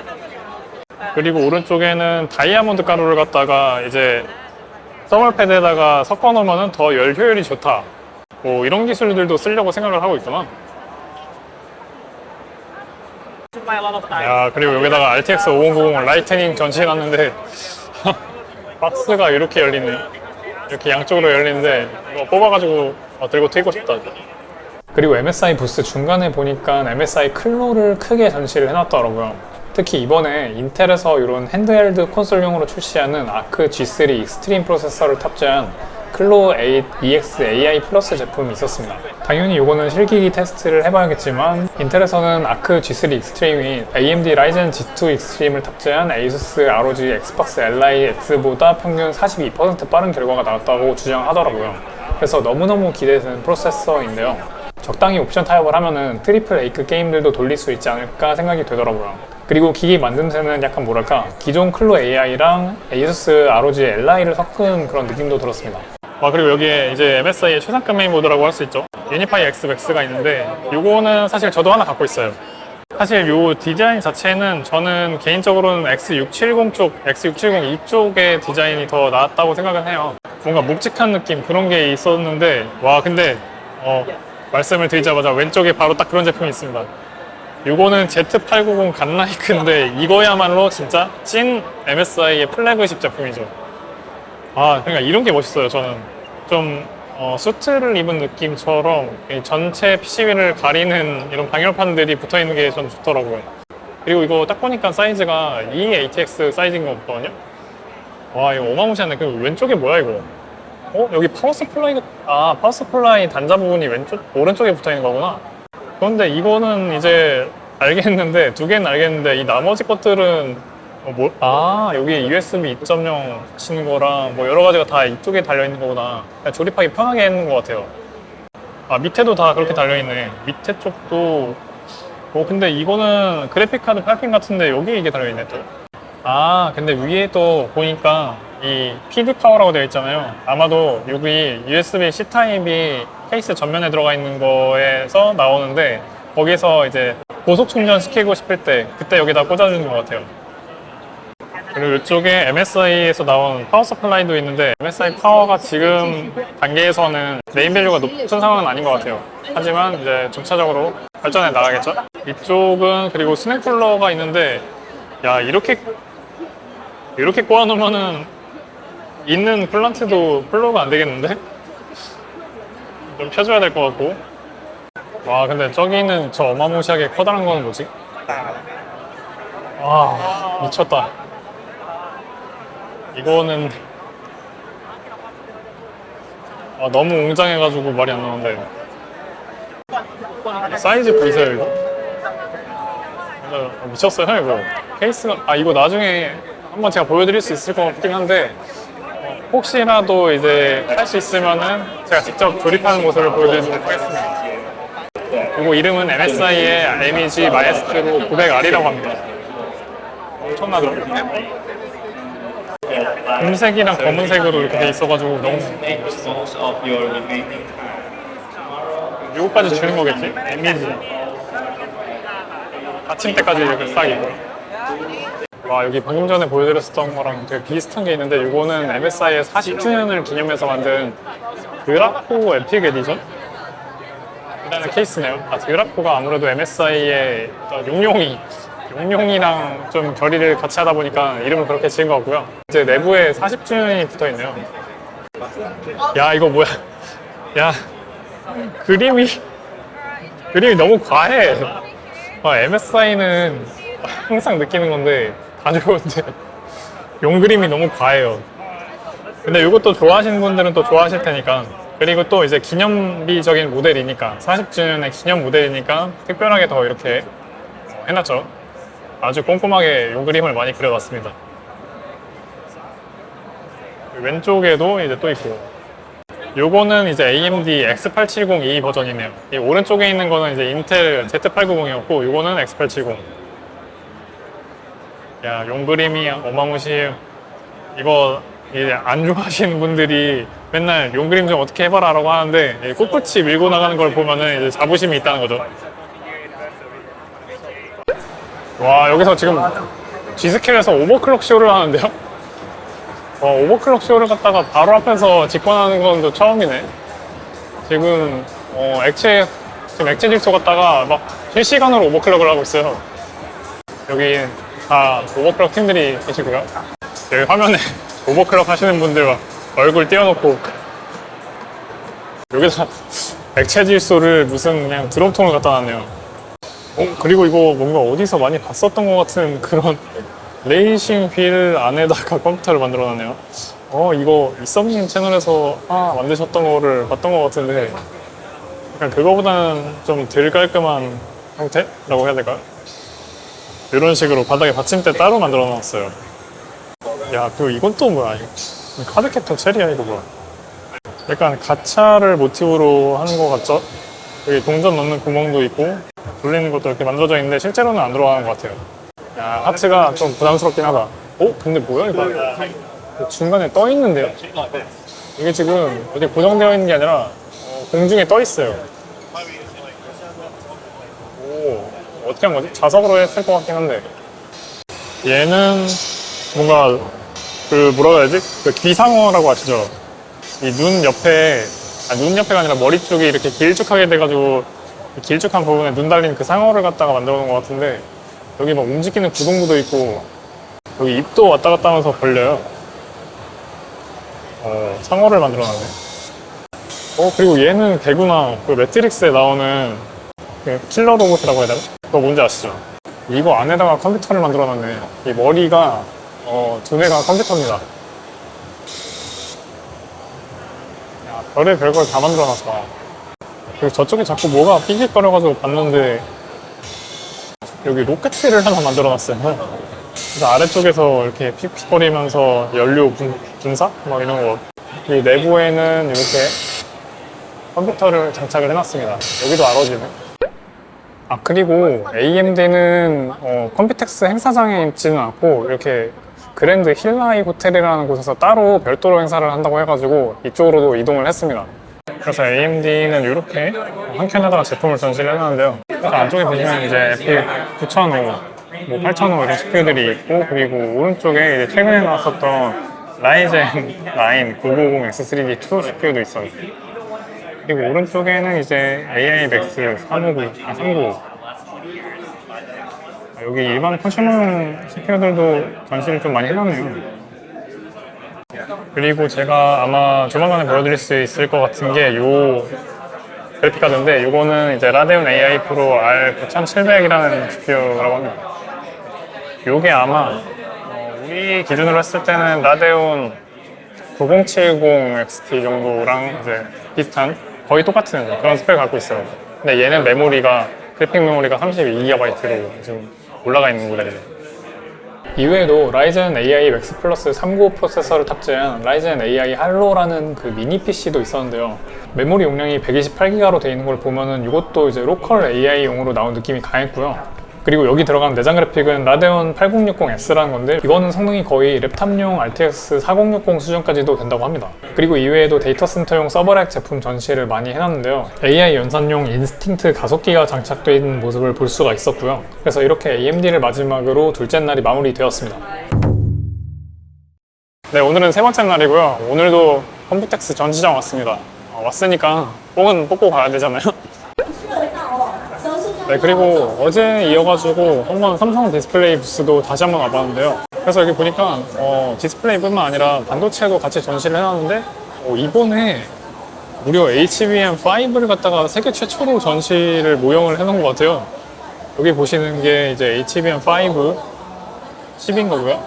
그리고 오른쪽에는 다이아몬드 가루를 갖다가 이제 서멀 패드에다가 섞어 놓으면 더 열 효율이 좋다, 뭐 이런 기술들도 쓰려고 생각을 하고 있구나. 야, 그리고 여기다가 RTX 5090 라이트닝 전시해놨는데 박스가 이렇게 열리네요. 이렇게 양쪽으로 열리는데 이거 뽑아가지고 들고 튀고 싶다. 그리고 MSI 부스 중간에 보니까 MSI 클로를 크게 전시를 해놨더라고요. 특히 이번에 인텔에서 이런 핸드헬드 콘솔용으로 출시하는 아크 G3 익스트림 프로세서를 탑재한 클로 8 EX AI 플러스 제품이 있었습니다. 당연히 이거는 실기기 테스트를 해봐야겠지만, 인텔에서는 아크 G3 익스트림이 AMD 라이젠 G2 익스트림을 탑재한 ASUS ROG 엑스박스 Li X보다 평균 42% 빠른 결과가 나왔다고 주장하더라고요. 그래서 너무너무 기대되는 프로세서인데요. 적당히 옵션 타협을 하면은 트리플 A급 게임들도 돌릴 수 있지 않을까 생각이 되더라고요. 그리고 기기 만듦새는 약간 뭐랄까, 기존 클로 AI랑 ASUS ROG Li를 섞은 그런 느낌도 들었습니다. 그리고 여기에 이제 MSI의 최상급 메인 보드라고 할 수 있죠. 유니파이 X 맥스가 있는데, 요거는 사실 저도 하나 갖고 있어요. 사실 요 디자인 자체는 저는 개인적으로는 X670 쪽, X670 이쪽의 디자인이 더 나았다고 생각은 해요. 뭔가 묵직한 느낌, 그런 게 있었는데, 와, 근데 말씀을 드리자마자 왼쪽에 바로 딱 그런 제품이 있습니다. 이거는 Z890 갓라이크인데 이거야말로 진짜 찐 MSI의 플래그십 제품이죠. 그러니까 이런 게 멋있어요. 저는 좀 수트를 입은 느낌처럼 이 전체 PCB를 가리는 이런 방열판들이 붙어 있는 게 전 좋더라고요. 그리고 이거 딱 보니까 사이즈가 EATX 사이즈인 거 같거든요. 와, 이거 어마무시하네. 그 왼쪽에 뭐야 이거? 여기 파워 서플라이, 파워 서플라이 단자 부분이 오른쪽에 붙어 있는 거구나. 그런데 이거는 이제 알겠는데, 두 개는 알겠는데, 이 나머지 것들은, 여기 USB 2.0 치는 거랑 뭐 여러 가지가 다 이쪽에 달려있는 거구나. 그냥 조립하기 편하게 했는 것 같아요. 밑에도 다 그렇게 달려있네. 밑에 쪽도, 근데 이거는 그래픽카드 8핀 같은데 여기 이게 달려있네 또. 근데 위에 또 보니까 이 PD 파워라고 되어 있잖아요. 아마도 여기 USB-C 타입이 케이스 전면에 들어가 있는 거에서 나오는데 거기서 이제 고속 충전 시키고 싶을 때 그때 여기다 꽂아주는 것 같아요. 그리고 이쪽에 MSI에서 나온 파워 서플라이도 있는데 MSI 파워가 지금 단계에서는 메인 밸류가 높은 상황은 아닌 것 같아요. 하지만 이제 점차적으로 발전해 나가겠죠? 이쪽은 그리고 스낵 쿨러가 있는데 야, 이렇게 꼬아놓으면은 있는 쿨란트도 플로우가 안 되겠는데? 좀 펴줘야 될 것 같고. 와, 근데 저기는 저 어마무시하게 커다란 건 뭐지? 미쳤다. 이거는 너무 웅장해가지고 말이 안 나오는데. 사이즈 보이세요 이거? 미쳤어요 이거. 케이스가 이거 나중에 한번 제가 보여드릴 수 있을 것 같긴 한데 혹시라도 이제 할 수 있으면은 제가 직접 조립하는 모습을 보여드리도록 하겠습니다. 그리고 이름은 MSI의 MEG 마에스트로 900R이라고 합니다. 엄청나죠? 금색이랑 검은색으로 이렇게 돼 있어가지고 너무 멋있어. 이거까지 주는 거겠지? MEG 받침대까지 이렇게 싹 있고. 여기 방금 전에 보여드렸었던 거랑 되게 비슷한 게 있는데 이거는 MSI의 40주년을 기념해서 만든 드라코 에픽 에디션? 이라는 케이스네요. 드라코가 아무래도 MSI의 용용이랑 좀 결의를 같이 하다 보니까 이름을 그렇게 지은 것 같고요. 이제 내부에 40주년이 붙어 있네요. 야, 이거 뭐야? 야, 그림이 너무 과해. MSI는 항상 느끼는 건데 다 좋은데 용 그림이 너무 과해요. 근데 이것도 좋아하시는 분들은 또 좋아하실 테니까. 그리고 또 이제 기념비적인 모델이니까 40주년의 기념 모델이니까 특별하게 더 이렇게 해놨죠. 아주 꼼꼼하게 용 그림을 많이 그려놨습니다. 왼쪽에도 이제 또 있고, 요거는 이제 AMD X870E 버전이네요. 이 오른쪽에 있는 거는 이제 인텔 Z890이었고 요거는 X870. 야, 용 그림이 어마무시해요. 이거 이제 안 좋아하시는 분들이 맨날 용 그림 좀 어떻게 해봐라 라고 하는데 꿋꿋이 밀고 나가는 걸 보면은 이제 자부심이 있다는 거죠. 와, 여기서 지금 G스케일에서 오버클럭 쇼를 하는데요? 오버클럭 쇼를 갖다가 바로 앞에서 직관하는 건 또 처음이네. 지금 액체 질소 갖다가 막 실시간으로 오버클럭을 하고 있어요. 여기 다 오버클럭 팀들이 계시고요. 여기 화면에 오버클럭 하시는 분들 막 얼굴 띄워놓고 여기다 액체 질소를 무슨 그냥 드럼통을 갖다 놨네요. 그리고 이거 뭔가 어디서 많이 봤었던 것 같은 그런 레이싱 휠 안에다가 컴퓨터를 만들어 놨네요. 이거 이썸님 채널에서 만드셨던 거를 봤던 것 같은데 약간 그거보다는 좀 덜 깔끔한 형태라고 해야 될까요? 이런 식으로 바닥에 받침대 따로 만들어 놨어요. 야, 그리고 이건 또 뭐야? 카드캡터 체리야 이거 뭐야? 약간 가차를 모티브로 하는 것 같죠? 여기 동전 넣는 구멍도 있고 돌리는 것도 이렇게 만들어져 있는데 실제로는 안 들어가는 것 같아요. 야, 하트가 좀 부담스럽긴 하다. 근데 뭐야 이거? 중간에 떠 있는데요? 이게 지금 어디 고정되어 있는 게 아니라 공중에 떠 있어요. 어떻게 한 거지? 자석으로 했을 것 같긴 한데 얘는 뭔가 뭐라고 해야지? 귀상어라고 아시죠? 이 눈 옆에 눈 옆에가 아니라 머리 쪽이 이렇게 길쭉하게 돼가지고 길쭉한 부분에 눈 달린 그 상어를 갖다가 만들어 놓은 것 같은데, 여기 막 움직이는 구동구도 있고 여기 입도 왔다 갔다 하면서 벌려요. 상어를 만들어 놨네. 그리고 얘는 개구나. 그 매트릭스에 나오는 그 킬러 로봇이라고 해야 되나? 그거 뭔지 아시죠? 이거 안에다가 컴퓨터를 만들어 놨네. 이 머리가 두뇌가 컴퓨터입니다. 야, 별의 별걸 다 만들어 놨다. 그리고 저쪽에 자꾸 뭐가 삐직거려가지고 봤는데 여기 로켓을 하나 만들어 놨어요. 그래서 아래쪽에서 이렇게 픽픽거리면서 연료 분사? 막 이런 거. 이 내부에는 이렇게 컴퓨터를 장착을 해놨습니다. 여기도 알아지네. 그리고 AMD는 컴퓨텍스 행사장에 있지는 않고 이렇게 그랜드 힐라이 호텔이라는 곳에서 따로 별도로 행사를 한다고 해가지고 이쪽으로도 이동을 했습니다. 그래서 AMD는 이렇게 한 켠에다가 제품을 전시를 해놨는데요. 그래서 안쪽에 보시면 이제 에픽 9005, 뭐 8005 이런 CPU들이 있고, 그리고 오른쪽에 이제 최근에 나왔었던 라이젠 9 950X3D2 CPU도 있어요. 그리고 오른쪽에는 이제 AI 맥스 395. 여기 일반 컨슈머용 CPU들도 전시를 좀 많이 해놨네요. 그리고 제가 아마 조만간에 보여드릴 수 있을 것 같은 게 요 그래픽 카드인데, 요거는 이제 라데온 AI 프로 R9700이라는 CPU라고 합니다. 요게 아마 우리 기준으로 했을 때는 라데온 9070 XT 정도랑 이제 비슷한 거의 똑같은 그런 스펙을 갖고 있어요. 근데 얘는 메모리가 그래픽 메모리가 32GB로 지금 올라가 있는 거래요. 이외에도 라이젠 AI 맥스 플러스 395 프로세서를 탑재한 라이젠 AI 할로라는 그 미니 PC도 있었는데요. 메모리 용량이 128GB로 되어 있는 걸 보면은 이것도 이제 로컬 AI용으로 나온 느낌이 강했고요. 그리고 여기 들어간 내장 그래픽은 라데온 8060S라는 건데, 이거는 성능이 거의 랩탑용 RTX 4060 수준까지도 된다고 합니다. 그리고 이외에도 데이터 센터용 서버렉 제품 전시를 많이 해놨는데요. AI 연산용 인스팅트 가속기가 장착되어 있는 모습을 볼 수가 있었고요. 그래서 이렇게 AMD를 마지막으로 둘째 날이 마무리되었습니다. 네, 오늘은 세 번째 날이고요. 오늘도 컴퓨텍스 전시장 왔습니다. 왔으니까 뽕은 뽑고 가야 되잖아요. 네, 그리고 어제 이어가지고 한번 삼성 디스플레이 부스도 다시 한번 와봤는데요. 그래서 여기 보니까 디스플레이뿐만 아니라 반도체도 같이 전시를 해놨는데, 이번에 무려 HBM5를 갖다가 세계 최초로 전시를 모형을 해놓은 것 같아요. 여기 보시는 게 이제 HBM5 10인 거고요.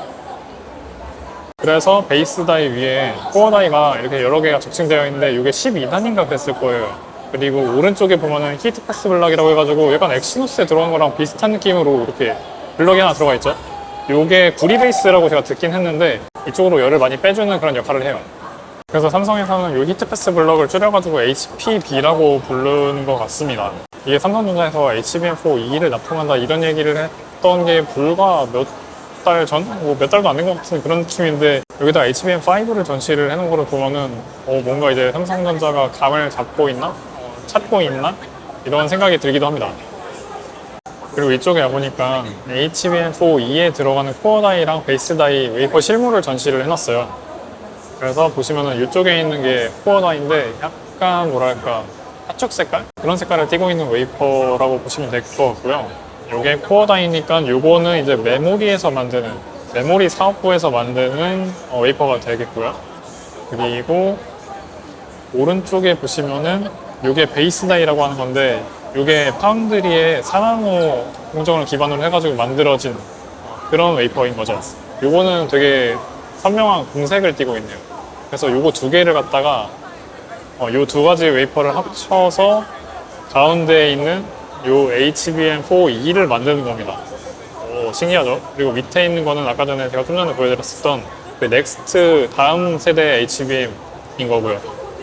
그래서 베이스 다이 위에 코어 다이가 이렇게 여러 개가 적층되어 있는데, 이게 12단인가 그랬을 거예요. 그리고 오른쪽에 보면은 히트 패스 블럭이라고 해가지고 약간 엑시노스에 들어간 거랑 비슷한 느낌으로 이렇게 블럭이 하나 들어가 있죠. 요게 구리 베이스라고 제가 듣긴 했는데, 이쪽으로 열을 많이 빼주는 그런 역할을 해요. 그래서 삼성에서는 요 히트 패스 블럭을 줄여가지고 HPB라고 부르는 것 같습니다. 이게 삼성전자에서 HBM4E를 납품한다 이런 얘기를 했던 게 불과 몇 달 전? 몇 달도 안 된 것 같은 그런 느낌인데, 여기다 HBM5를 전시를 해놓은 거를 보면은 뭔가 이제 삼성전자가 감을 잡고 있나? 찾고 있나? 이런 생각이 들기도 합니다. 그리고 이쪽에 와보니까 HBM4E에 들어가는 코어 다이랑 베이스 다이 웨이퍼 실물을 전시를 해놨어요. 그래서 보시면은 이쪽에 있는 게 코어 다이인데 약간 뭐랄까 팥죽 색깔? 그런 색깔을 띠고 있는 웨이퍼라고 보시면 될 것 같고요. 요게 코어 다이니까 요거는 이제 메모리에서 만드는, 메모리 사업부에서 만드는 웨이퍼가 되겠고요. 그리고 오른쪽에 보시면은 요게 베이스 다이라고 하는 건데, 요게 파운드리의 4나노 공정을 기반으로 해가지고 만들어진 그런 웨이퍼인 거죠. 요거는 되게 선명한 공색을 띠고 있네요. 그래서 요거 두 개를 갖다가 요 두 가지 웨이퍼를 합쳐서 가운데에 있는 요 HBM4E를 만드는 겁니다. 신기하죠? 그리고 밑에 있는 거는 아까 전에 제가 좀 전에 보여드렸었던 그 넥스트 다음 세대 HBM인 거고요.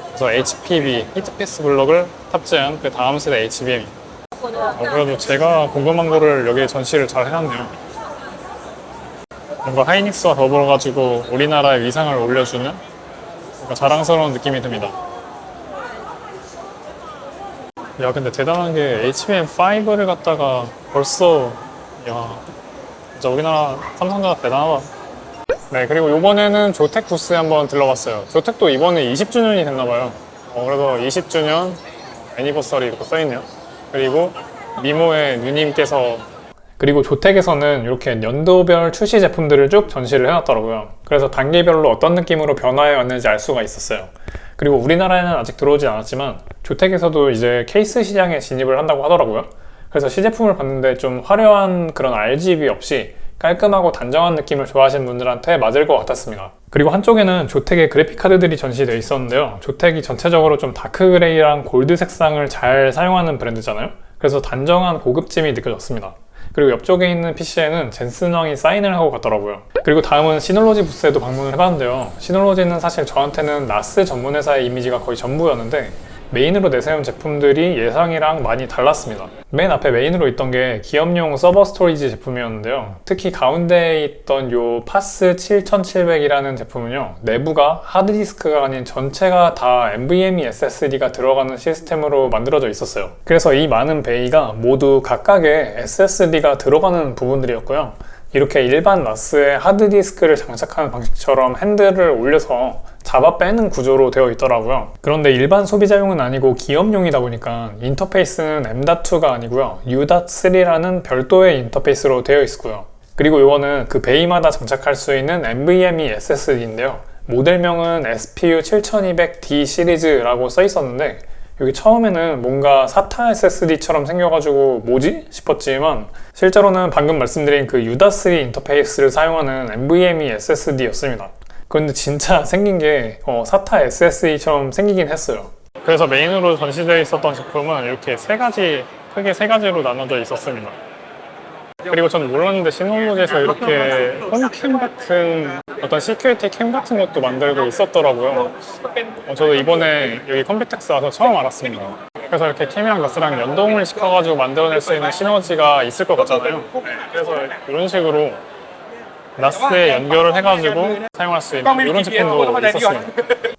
그래서 HPB, 히트패스 블럭을 탑재한 그 다음 세대 HBM. 그래도 제가 궁금한 거를 여기에 전시를 잘 해놨네요. 뭔가 하이닉스와 더불어가지고 우리나라의 위상을 올려주는 뭔가 자랑스러운 느낌이 듭니다. 야, 근데 대단한 게 HBM5를 갖다가 벌써, 야, 진짜 우리나라 삼성전자 대단하다. 네, 그리고 이번에는 조텍 부스에 한번 들러봤어요. 조텍도 이번에 20주년이 됐나봐요. 그래서 20주년 애니버서리 이렇게 써있네요. 그리고 미모의 누님께서, 그리고 조텍에서는 이렇게 연도별 출시 제품들을 쭉 전시를 해놨더라고요. 그래서 단계별로 어떤 느낌으로 변화해 왔는지 알 수가 있었어요. 그리고 우리나라에는 아직 들어오지 않았지만 조텍에서도 이제 케이스 시장에 진입을 한다고 하더라고요. 그래서 시제품을 봤는데 좀 화려한 그런 RGB 없이 깔끔하고 단정한 느낌을 좋아하시는 분들한테 맞을 것 같았습니다. 그리고 한쪽에는 조텍의 그래픽카드들이 전시되어 있었는데요. 조텍이 전체적으로 좀 다크 그레이랑 골드 색상을 잘 사용하는 브랜드잖아요. 그래서 단정한 고급짐이 느껴졌습니다. 그리고 옆쪽에 있는 PC에는 젠슨 왕이 사인을 하고 갔더라고요. 그리고 다음은 시놀로지 부스에도 방문을 해봤는데요. 시놀로지는 사실 저한테는 나스 전문 회사의 이미지가 거의 전부였는데 메인으로 내세운 제품들이 예상이랑 많이 달랐습니다. 맨 앞에 메인으로 있던 게 기업용 서버 스토리지 제품이었는데요. 특히 가운데에 있던 요 파스 7700이라는 제품은요, 내부가 하드디스크가 아닌 전체가 다 NVMe SSD가 들어가는 시스템으로 만들어져 있었어요. 그래서 이 많은 베이가 모두 각각의 SSD가 들어가는 부분들이었고요. 이렇게 일반 나스의 하드디스크를 장착하는 방식처럼 핸들을 올려서 잡아 빼는 구조로 되어 있더라고요. 그런데 일반 소비자용은 아니고 기업용이다 보니까 인터페이스는 M.2가 아니고요, U.3라는 별도의 인터페이스로 되어 있고요. 그리고 이거는 그 베이마다 장착할 수 있는 NVMe SSD인데요. 모델명은 SPU 7200D 시리즈라고 써 있었는데 여기 처음에는 뭔가 SATA SSD처럼 생겨가지고 뭐지? 싶었지만 실제로는 방금 말씀드린 그 U.3 인터페이스를 사용하는 NVMe SSD였습니다. 그런데 진짜 생긴 게 SATA SSD처럼 생기긴 했어요. 그래서 메인으로 전시되어 있었던 제품은 이렇게 크게 세 가지로 나눠져 있었습니다. 그리고 저는 몰랐는데 시놀로지에서 이렇게 홈캠 같은 어떤 시큐리티 캠 같은 것도 만들고 있었더라고요. 저도 이번에 여기 컴퓨텍스 와서 처음 알았습니다. 그래서 이렇게 캠이랑 나스랑 연동을 시켜가지고 만들어낼 수 있는 시너지가 있을 것 같잖아요. 그래서 이런 식으로 나스에 연결을 해가지고 사용할 수 있는 이런 제품도 있었습니다.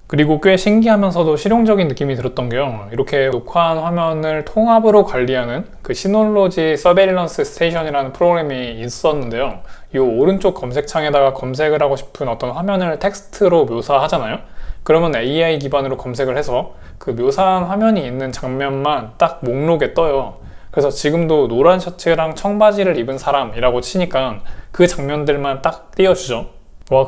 그리고 꽤 신기하면서도 실용적인 느낌이 들었던 게요, 이렇게 녹화한 화면을 통합으로 관리하는 그 시놀로지 서베일런스 스테이션이라는 프로그램이 있었는데요. 이 오른쪽 검색창에다가 검색을 하고 싶은 어떤 화면을 텍스트로 묘사하잖아요. 그러면 AI 기반으로 검색을 해서 그 묘사한 화면이 있는 장면만 딱 목록에 떠요. 그래서 지금도 노란 셔츠랑 청바지를 입은 사람이라고 치니까 그 장면들만 딱 띄워주죠.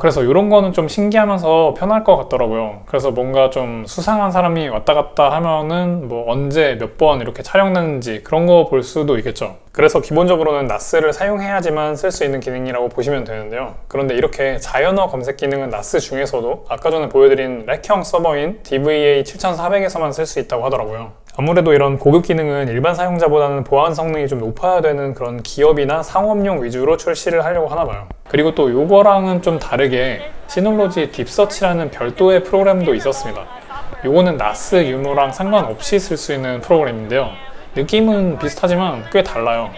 그래서 이런 거는 좀 신기하면서 편할 것 같더라고요. 그래서 뭔가 좀 수상한 사람이 왔다 갔다 하면은 뭐 언제 몇 번 이렇게 촬영되는지 그런 거 볼 수도 있겠죠. 그래서 기본적으로는 나스를 사용해야지만 쓸 수 있는 기능이라고 보시면 되는데요. 그런데 이렇게 자연어 검색 기능은 나스 중에서도 아까 전에 보여드린 렉형 서버인 DVA7400에서만 쓸 수 있다고 하더라고요. 아무래도 이런 고급 기능은 일반 사용자보다는 보안 성능이 좀 높아야 되는 그런 기업이나 상업용 위주로 출시를 하려고 하나 봐요. 그리고 또 요거랑은 좀 다르게 시놀로지 딥서치라는 별도의 프로그램도 있었습니다. 요거는 나스 유무랑 상관없이 쓸 수 있는 프로그램인데요. 느낌은 비슷하지만 꽤 달라요.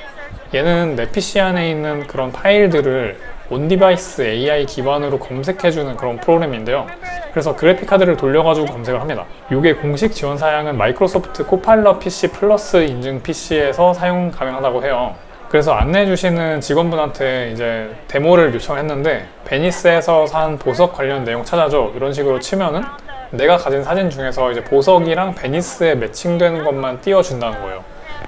얘는 내 PC 안에 있는 그런 파일들을 온디바이스 AI 기반으로 검색해주는 그런 프로그램인데요. 그래서 그래픽카드를 돌려가지고 검색을 합니다. 이게 공식 지원 사양은 마이크로소프트 코파일럿 PC 플러스 인증 PC에서 사용 가능하다고 해요. 그래서 안내해주시는 직원분한테 이제 데모를 요청했는데 베니스에서 산 보석 관련 내용 찾아줘 이런 식으로 치면은 내가 가진 사진 중에서 이제 보석이랑 베니스에 매칭되는 것만 띄워준다는 거예요.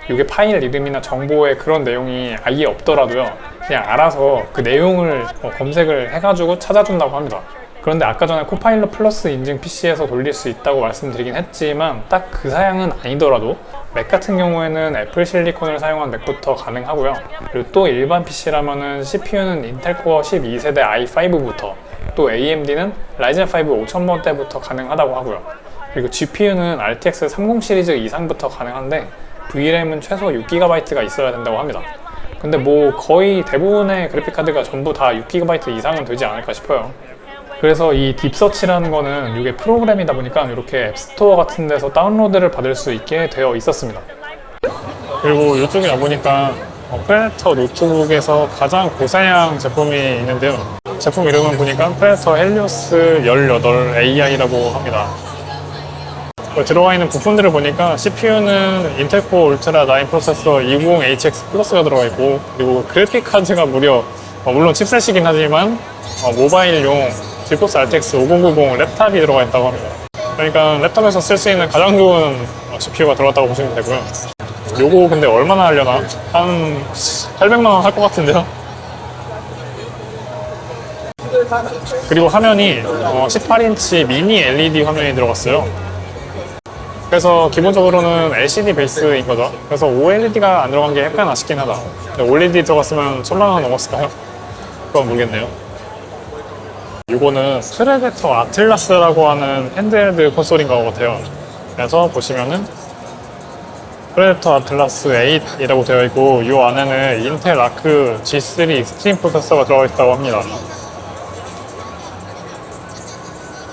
이게 파일 이름이나 정보에 그런 내용이 아예 없더라도요, 그냥 알아서 그 내용을 검색을 해가지고 찾아준다고 합니다. 그런데 아까 전에 코파일럿 플러스 인증 PC에서 돌릴 수 있다고 말씀드리긴 했지만 딱 그 사양은 아니더라도 맥 같은 경우에는 애플 실리콘을 사용한 맥부터 가능하고요. 그리고 또 일반 PC라면은 CPU는 인텔 코어 12세대 i5부터, 또 AMD는 라이젠 5 5000번대부터 가능하다고 하고요. 그리고 GPU는 RTX 30 시리즈 이상부터 가능한데 VRAM은 최소 6GB가 있어야 된다고 합니다. 근데 뭐 거의 대부분의 그래픽카드가 전부 다 6GB 이상은 되지 않을까 싶어요. 그래서 이 딥서치라는 거는 이게 프로그램이다 보니까 이렇게 앱스토어 같은 데서 다운로드를 받을 수 있게 되어 있었습니다. 그리고 이쪽에 와보니까 프레데터 노트북에서 가장 고사양 제품이 있는데요. 제품 이름은 보니까 프레데터 헬리오스 18 AI라고 합니다. 들어가 있는 부품들을 보니까 CPU는 인텔 코어 울트라 9 프로세서 20HX 플러스가 들어가 있고, 그리고 그래픽 카드가 무려 물론 칩셋이긴 하지만 모바일용 지포스 RTX 5090 랩탑이 들어가 있다고 합니다. 그러니까 랩탑에서 쓸 수 있는 가장 좋은 GPU가 들어갔다고 보시면 되고요. 요거 근데 얼마나 하려나? 한 800만 원 할 것 같은데요? 그리고 화면이 18인치 미니 LED 화면이 들어갔어요. 그래서 기본적으로는 LCD 베이스인 거죠. 그래서 OLED가 안 들어간 게 약간 아쉽긴 하다. OLED 들어갔으면 1000만 원 넘었을까요? 그건 모르겠네요. 이거는 프레데터 아틀라스라고 하는 핸드헬드 콘솔인 것 같아요. 그래서 보시면은 프레데터 아틀라스 8이라고 되어 있고 이 안에는 인텔 아크 G3 익스트림 프로세서가 들어가 있다고 합니다.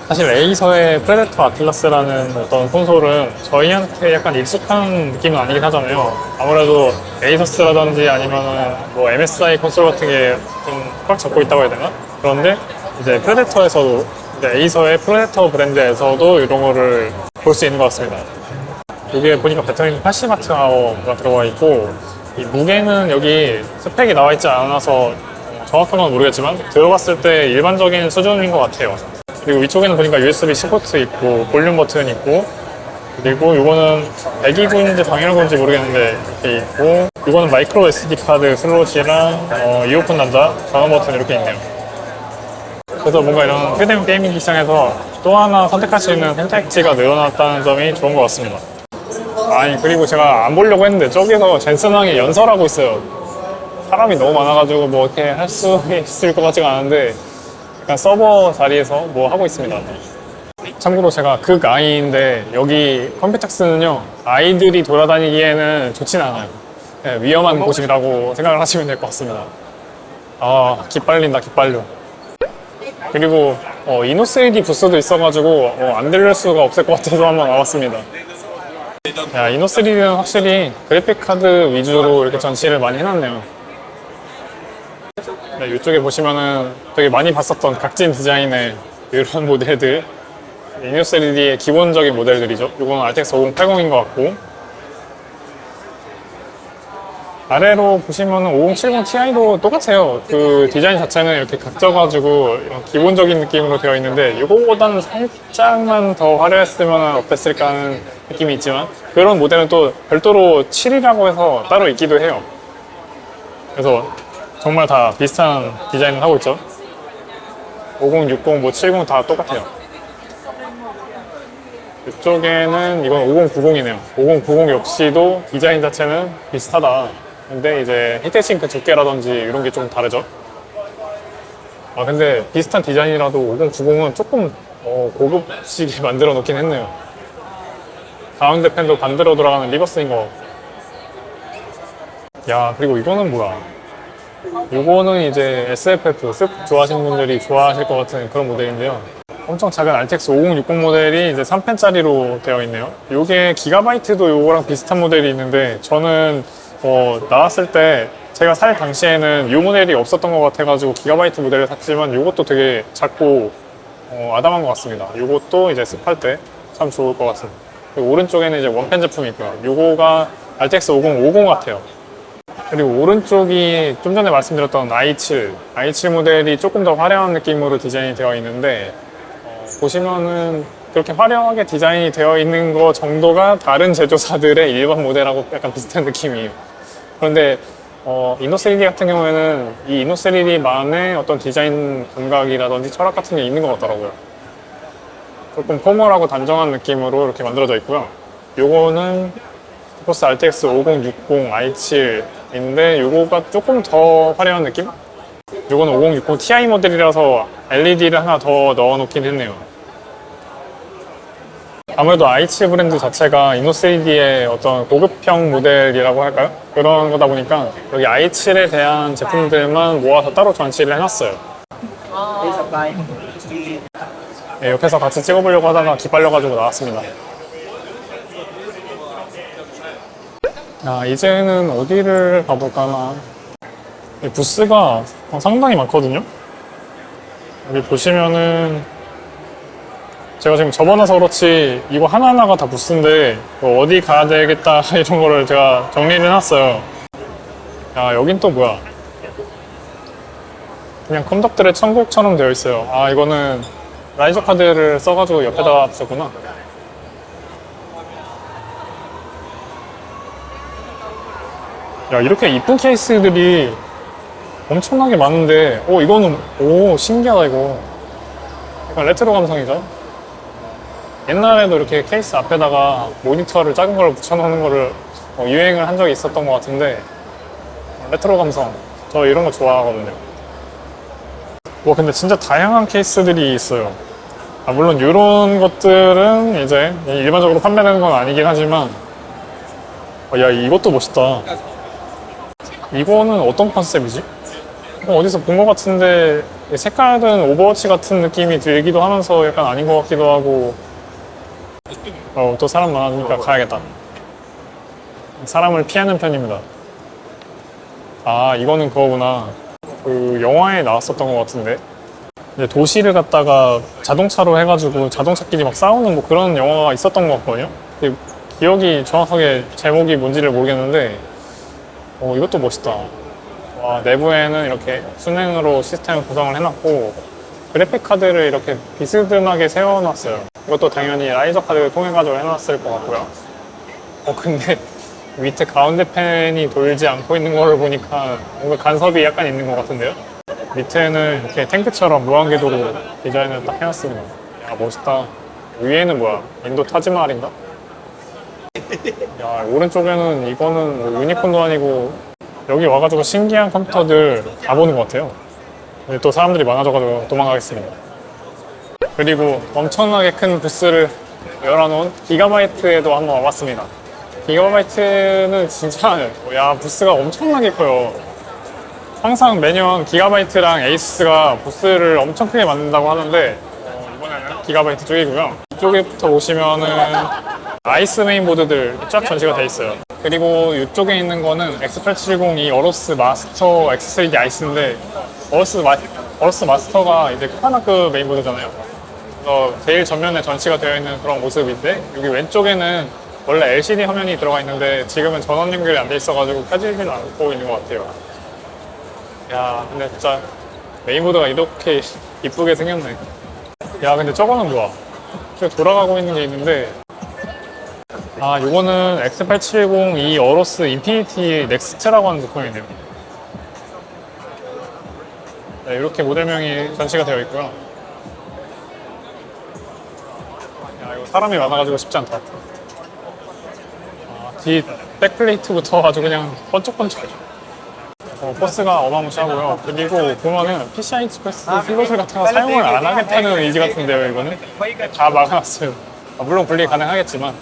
사실 에이서의 프레데터 아틀라스라는 어떤 콘솔은 저희한테 약간 익숙한 느낌은 아니긴 하잖아요. 아무래도 에이서스라든지 아니면은 뭐 MSI 콘솔 같은 게 좀 꽉 잡고 있다고 해야 되나? 그런데 이제 프레데터에서도 이제 에이서의 프레데터 브랜드에서도 이런 거를 볼 수 있는 것 같습니다. 이게 보니까 배터리는 80Wh가 들어가 있고 이 무게는 여기 스펙이 나와 있지 않아서 정확한 건 모르겠지만 들어갔을 때 일반적인 수준인 것 같아요. 그리고 위쪽에는 보니까 USB-C 포트 있고 볼륨 버튼 있고 그리고 이거는 배기구인지 방열구인지 모르겠는데 이렇게 있고 이거는 마이크로 SD 카드 슬롯이랑 이어폰 단자, 전원 버튼 이렇게 있네요. 그래서 뭔가 이런 휴대용 게이밍 시장에서 또 하나 선택할 수 있는 선택지가 늘어났다는 점이 좋은 것 같습니다. 아니 그리고 제가 안 보려고 했는데 저기서 젠슨왕이 연설하고 있어요. 사람이 너무 많아가지고 뭐 이렇게 할 수 있을 것 같지가 않은데 약간 서버 자리에서 뭐 하고 있습니다. 참고로 제가 극아이인데 여기 컴퓨텍스는요 아이들이 돌아다니기에는 좋진 않아요. 네, 위험한 곳이라고 생각을 하시면 될 것 같습니다. 아 기빨린다 기빨려. 그리고 이노3D 부스도 있어가지고 안 들릴 수가 없을 것 같아서 한번 와봤습니다. 야, 이노3D는 확실히 그래픽카드 위주로 이렇게 전시를 많이 해놨네요. 네, 이쪽에 보시면은 되게 많이 봤었던 각진 디자인의 이런 모델들 이노3D의 기본적인 모델들이죠. 이건 RTX 5080인 것 같고 아래로 보시면은 5070 Ti도 똑같아요. 그 디자인 자체는 이렇게 각져가지고 이런 기본적인 느낌으로 되어 있는데 이거보다는 살짝만 더 화려했으면 어땠을까 하는 느낌이 있지만 그런 모델은 또 별도로 7이라고 해서 따로 있기도 해요. 그래서 정말 다 비슷한 디자인을 하고 있죠. 50, 60, 뭐 70 다 똑같아요. 이쪽에는 이건 5090이네요. 5090 역시도 디자인 자체는 비슷하다. 근데 이제 히트싱크 두께라든지 이런 게 좀 다르죠. 아 근데 비슷한 디자인이라도 5090은 조금 고급지게 만들어 놓긴 했네요. 가운데 펜도 반대로 돌아가는 리버스인 거. 야 그리고 이거는 뭐야? 이거는 이제 SFF 습 좋아하시는 분들이 좋아하실 것 같은 그런 모델인데요. 엄청 작은 RTX 5060 모델이 이제 3펜짜리로 되어 있네요. 이게 기가바이트도 이거랑 비슷한 모델이 있는데 저는 나왔을 때 제가 살 당시에는 이 모델이 없었던 것 같아가지고 기가바이트 모델을 샀지만 이것도 되게 작고 아담한 것 같습니다. 이것도 이제 습할 때 참 좋을 것 같습니다. 그리고 오른쪽에는 이제 원펜 제품이 있고요. 이거가 RTX 5050 같아요. 그리고 오른쪽이 좀 전에 말씀드렸던 i7 모델이 조금 더 화려한 느낌으로 디자인이 되어 있는데 보시면은 그렇게 화려하게 디자인이 되어 있는 거 정도가 다른 제조사들의 일반 모델하고 약간 비슷한 느낌이에요. 그런데 이노3D 같은 경우에는 이 이노3D만의 어떤 디자인 감각이라든지 철학 같은 게 있는 것 같더라고요. 조금 포멀하고 단정한 느낌으로 이렇게 만들어져 있고요. 요거는 포스 RTX 5060 i7인데 요거가 조금 더 화려한 느낌? 요거는 5060 Ti 모델이라서 LED를 하나 더 넣어 놓긴 했네요. 아무래도 i7 브랜드 자체가 이노3D의 어떤 고급형 모델이라고 할까요? 그런 거다 보니까 여기 i7에 대한 제품들만 모아서 따로 전시를 해놨어요. 네, 옆에서 같이 찍어보려고 하다가 기빨려가지고 나왔습니다. 이제는 어디를 가볼까나. 부스가 상당히 많거든요. 여기 보시면은 제가 지금 접어놔서 그렇지 이거 하나하나가 다 부스인데 어디 가야 되겠다 이런 거를 제가 정리를 해놨어요. 야 여긴 또 뭐야? 그냥 컴덕들의 천국처럼 되어 있어요. 이거는 라이저 카드를 써가지고 옆에다가 붙였구나. 야, 이렇게 이쁜 케이스들이 엄청나게 많은데, 이거는, 신기하다, 이거. 약간 레트로 감성이죠? 옛날에도 이렇게 케이스 앞에다가 모니터를 작은 걸 붙여놓는 거를 유행을 한 적이 있었던 것 같은데, 레트로 감성. 저 이런 거 좋아하거든요. 와, 근데 진짜 다양한 케이스들이 있어요. 물론 이런 것들은 이제 일반적으로 판매되는 건 아니긴 하지만, 야, 이것도 멋있다. 이거는 어떤 컨셉이지? 어디서 본 것 같은데 색깔은 오버워치 같은 느낌이 들기도 하면서 약간 아닌 것 같기도 하고. 또 사람 많으니까 가야겠다. 사람을 피하는 편입니다. 아, 이거는 그거구나. 그 영화에 나왔었던 것 같은데, 이제 도시를 갖다가 자동차로 해가지고 자동차끼리 막 싸우는 뭐 그런 영화가 있었던 것 같거든요. 기억이 정확하게 제목이 뭔지를 모르겠는데, 이것도 멋있다. 와, 내부에는 이렇게 순행으로 시스템을 구성을 해놨고, 그래픽 카드를 이렇게 비스듬하게 세워놨어요. 이것도 당연히 라이저 카드를 통해가지고 해놨을 것 같고요. 근데 밑에 가운데 펜이 돌지 않고 있는 걸 보니까 뭔가 간섭이 약간 있는 것 같은데요? 밑에는 이렇게 탱크처럼 무한궤도로 디자인을 딱 해놨습니다. 야, 멋있다. 위에는 뭐야? 인도 타지마할인가? 야, 오른쪽에는 이거는 뭐 유니콘도 아니고, 여기 와가지고 신기한 컴퓨터들 다 보는 것 같아요. 근데 또 사람들이 많아져가지고 도망가겠습니다. 그리고 엄청나게 큰 부스를 열어놓은 기가바이트에도 한번 와봤습니다. 기가바이트는 진짜, 야, 부스가 엄청나게 커요. 항상 매년 기가바이트랑 에이수스가 부스를 엄청 크게 만든다고 하는데, 이번에는 기가바이트 쪽이고요. 이쪽에부터 보시면은 아이스 메인보드들 쫙 전시가 돼 있어요. 그리고 이쪽에 있는 거는 X870이 어로스 마스터 X3D 아이스인데, 어로스 마스터가 이제 끝판왕급 메인보드잖아요. 그래서 제일 전면에 전시가 되어 있는 그런 모습인데, 여기 왼쪽에는 원래 LCD 화면이 들어가 있는데 지금은 전원 연결이 안 돼 있어가지고 켜지지는 않고 있는 것 같아요. 야, 근데 진짜 메인보드가 이렇게 이쁘게 생겼네. 야, 근데 저거는 뭐야? 저기 돌아가고 있는 게 있는데, 요거는 X870이 어로스 인피니티 넥스트라고 하는 제품이네요. 네, 이렇게 모델명이 전시가 되어 있고요. 야, 이거 사람이 많아가지고 쉽지 않다. 뒤 백플레이트부터 아주 그냥 번쩍번쩍. 포스가 어마무시하고요. 그리고 보면은 PCI 익스프레스 슬롯을 갖다가 사용을 안 하겠다는 의지 같은데요, 이거는? 다 막아놨어요. 물론 분리 가능하겠지만.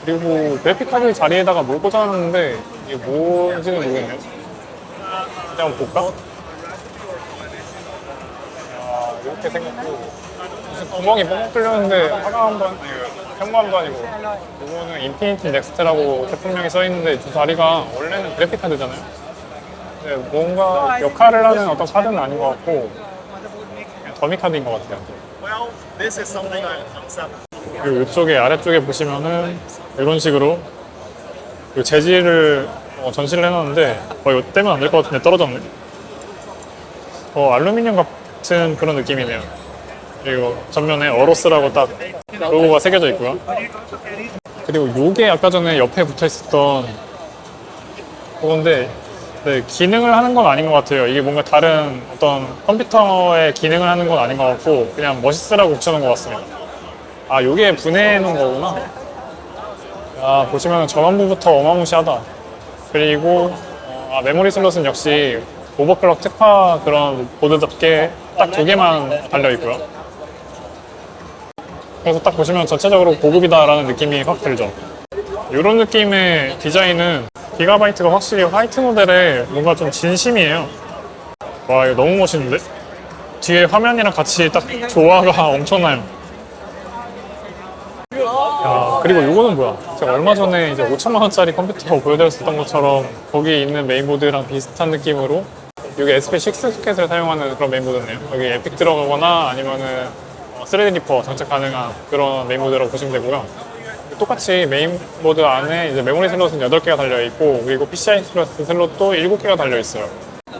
그리고 그래픽카드 자리에다가 뭘 꽂아놨는데 이게 뭔지는 모르겠네요. 이제 한번 볼까? 야, 이렇게 생겼고, 무슨 구멍이 뻥뻥 뚫렸는데 화강암도 아니고 현무암도 아니고, 이거는 인피니티 넥스트라고 제품명이 써있는데 두 자리가 원래는 그래픽카드잖아요. 근데 뭔가 역할을 하는 어떤 카드는 아닌 것 같고 그냥 더미 카드인 것 같아요. 그리고 이쪽에 아래쪽에 보시면은 이런 식으로 이 재질을 전시를 해놨는데 이거 떼면 안 될 것 같은데 떨어졌네. 알루미늄 같은 그런 느낌이네요. 그리고 전면에 어로스라고 딱 로고가 새겨져 있고요. 그리고 요게 아까 전에 옆에 붙어 있었던 그건데, 네, 기능을 하는 건 아닌 것 같아요. 이게 뭔가 다른 어떤 컴퓨터의 기능을 하는 건 아닌 것 같고 그냥 멋있으라고 붙여놓은 것 같습니다. 요게 분해해 놓은 거구나. 야, 보시면 전원부부터 어마무시하다. 그리고 메모리 슬롯은 역시 오버클럭 특화 그런 보드답게 딱 두 개만 달려있고요. 그래서 딱 보시면 전체적으로 고급이다라는 느낌이 확 들죠. 이런 느낌의 디자인은 기가바이트가 확실히 화이트 모델에 뭔가 좀 진심이에요. 와, 이거 너무 멋있는데? 뒤에 화면이랑 같이 딱 조화가 엄청나요. 야, 그리고 이거는 뭐야? 제가 얼마 전에 이제 5천만 원짜리 컴퓨터 보여드렸었던 것처럼 거기 있는 메인보드랑 비슷한 느낌으로 이게 SP6 소켓을 사용하는 그런 메인보드네요. 여기 에픽 들어가거나 아니면은 스레드리퍼 장착 가능한 그런 메인보드라고 보시면 되고요. 똑같이 메인보드 안에 이제 메모리 슬롯은 8개가 달려있고, 그리고 PCI 익스프레스 슬롯도 7개가 달려있어요.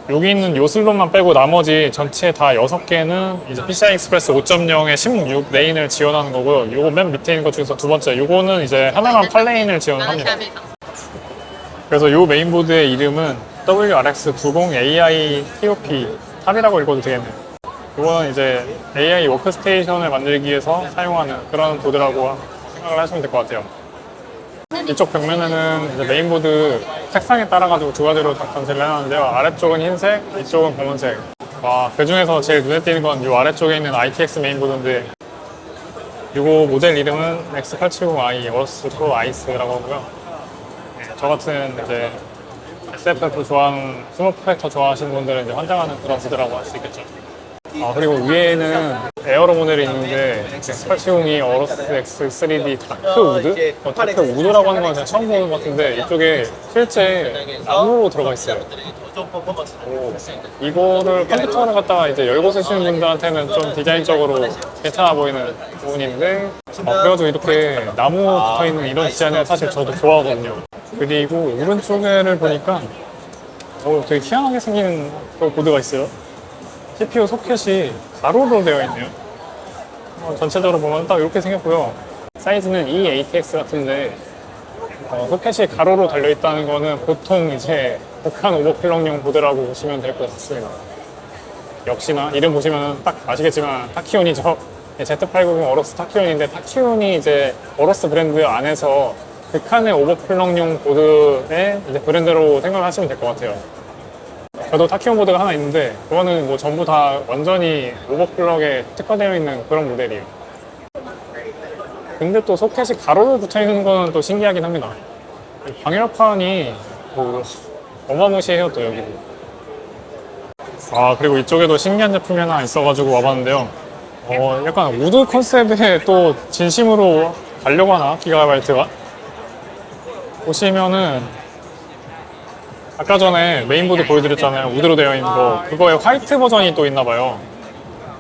여기 있는 요 슬롯만 빼고 나머지 전체 다 6개는 이제 PCI Express 5.0에 16 레인을 지원하는 거고요. 요거 맨 밑에 있는 것 중에서 두 번째, 요거는 이제 하나만 8레인을 지원합니다. 그래서 요 메인보드의 이름은 WRX90AI TOP 탑이라고 읽어도 되겠네요. 이거는 이제 AI 워크스테이션을 만들기 위해서 사용하는 그런 보드라고 생각을 하시면 될 것 같아요. 이쪽 벽면에는 이제 메인보드 색상에 따라 가지고 두 가지로 전시를 해놨는데요. 아래쪽은 흰색, 이쪽은 검은색. 그 중에서 제일 눈에 띄는 건 이 아래쪽에 있는 ITX 메인보드인데, 이거 모델 이름은 X870i 어로스 프로 아이스라고 하고요. 저 같은 이제 SFF 좋아하는 스몰 팩터 좋아하시는 분들은 이제 환장하는 그런 보드라고 할 수 있겠죠. 그리고 위에는 에어로 모델이 있는데 X870이 어로스 X3D 다크 우드? 다크 우드라고 하는 건 제가 처음 보는 것 같은데 이쪽에 실제 나무로 들어가 있어요. 이거를 컴퓨터를 갖다가 이제 열고 쓰시는 분들한테는 좀 디자인적으로 괜찮아 보이는 부분인데 그래가지고 이렇게 나무 붙어있는 이런 디자인을 사실 저도 좋아하거든요. 그리고 오른쪽에를 보니까 되게 희한하게 생긴 또 보드가 있어요. CPU 소켓이 가로로 되어 있네요. 전체적으로 보면 딱 이렇게 생겼고요. 사이즈는 E-ATX 같은데 소켓이 가로로 달려있다는 거는 보통 이제 북한 오버클럭용 보드라고 보시면 될 것 같습니다. 역시나 이름 보시면 딱 아시겠지만 타키온이죠. Z890 어로스 타키온인데 타키온이 이제 어로스 브랜드 안에서 북한의 오버클럭용 보드의 이제 브랜드로 생각하시면 될 것 같아요. 저도 타키온 보드가 하나 있는데 그거는 뭐 전부 다 완전히 오버클럭에 특화되어 있는 그런 모델이에요. 근데 또 소켓이 가로로 붙어있는 거는 또 신기하긴 합니다. 방열판이 뭐 어마무시해요 또 여기도. 그리고 이쪽에도 신기한 제품이 하나 있어가지고 와봤는데요. 약간 우드 컨셉에 또 진심으로 가려고 하나 기가바이트가? 보시면은 아까 전에 메인보드 보여드렸잖아요. 우드로 되어 있는 거. 그거에 화이트 버전이 또 있나 봐요.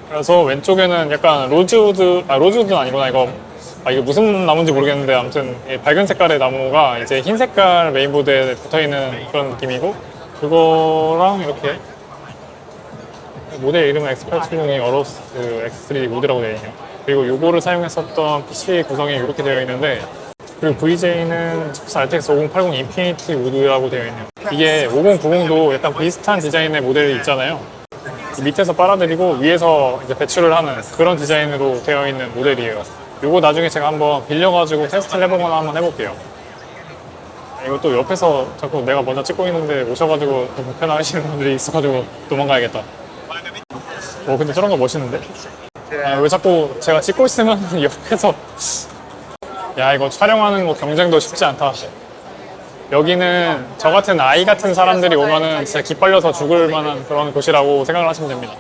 그래서 왼쪽에는 약간 로즈우드는 아니구나. 이게 무슨 나무인지 모르겠는데 아무튼 밝은 색깔의 나무가 이제 흰 색깔 메인보드에 붙어있는 그런 느낌이고, 그거랑 이렇게 모델 이름은 X870이 어로스 X3D 우드라고 되어 있네요. 그리고 요거를 사용했었던 PC 구성이 이렇게 되어 있는데, 그리고 VJ는 RTX 5080 인피니티 우드라고 되어 있네요. 이게 5090도 약간 비슷한 디자인의 모델이 있잖아요. 밑에서 빨아들이고 위에서 이제 배출을 하는 그런 디자인으로 되어 있는 모델이에요. 이거 나중에 제가 한번 빌려가지고 테스트를 해보거나 한번 해볼게요. 이것도 옆에서 자꾸 내가 먼저 찍고 있는데 오셔가지고 불편하시는 분들이 있어가지고 도망가야겠다. 근데 저런 거 멋있는데? 왜 자꾸 제가 찍고 있으면 옆에서 야, 이거 촬영하는 거 경쟁도 쉽지 않다. 여기는 저 같은 아이 같은 사람들이 오면은 진짜 기빨려서 죽을 만한 그런 곳이라고 생각을 하시면 됩니다.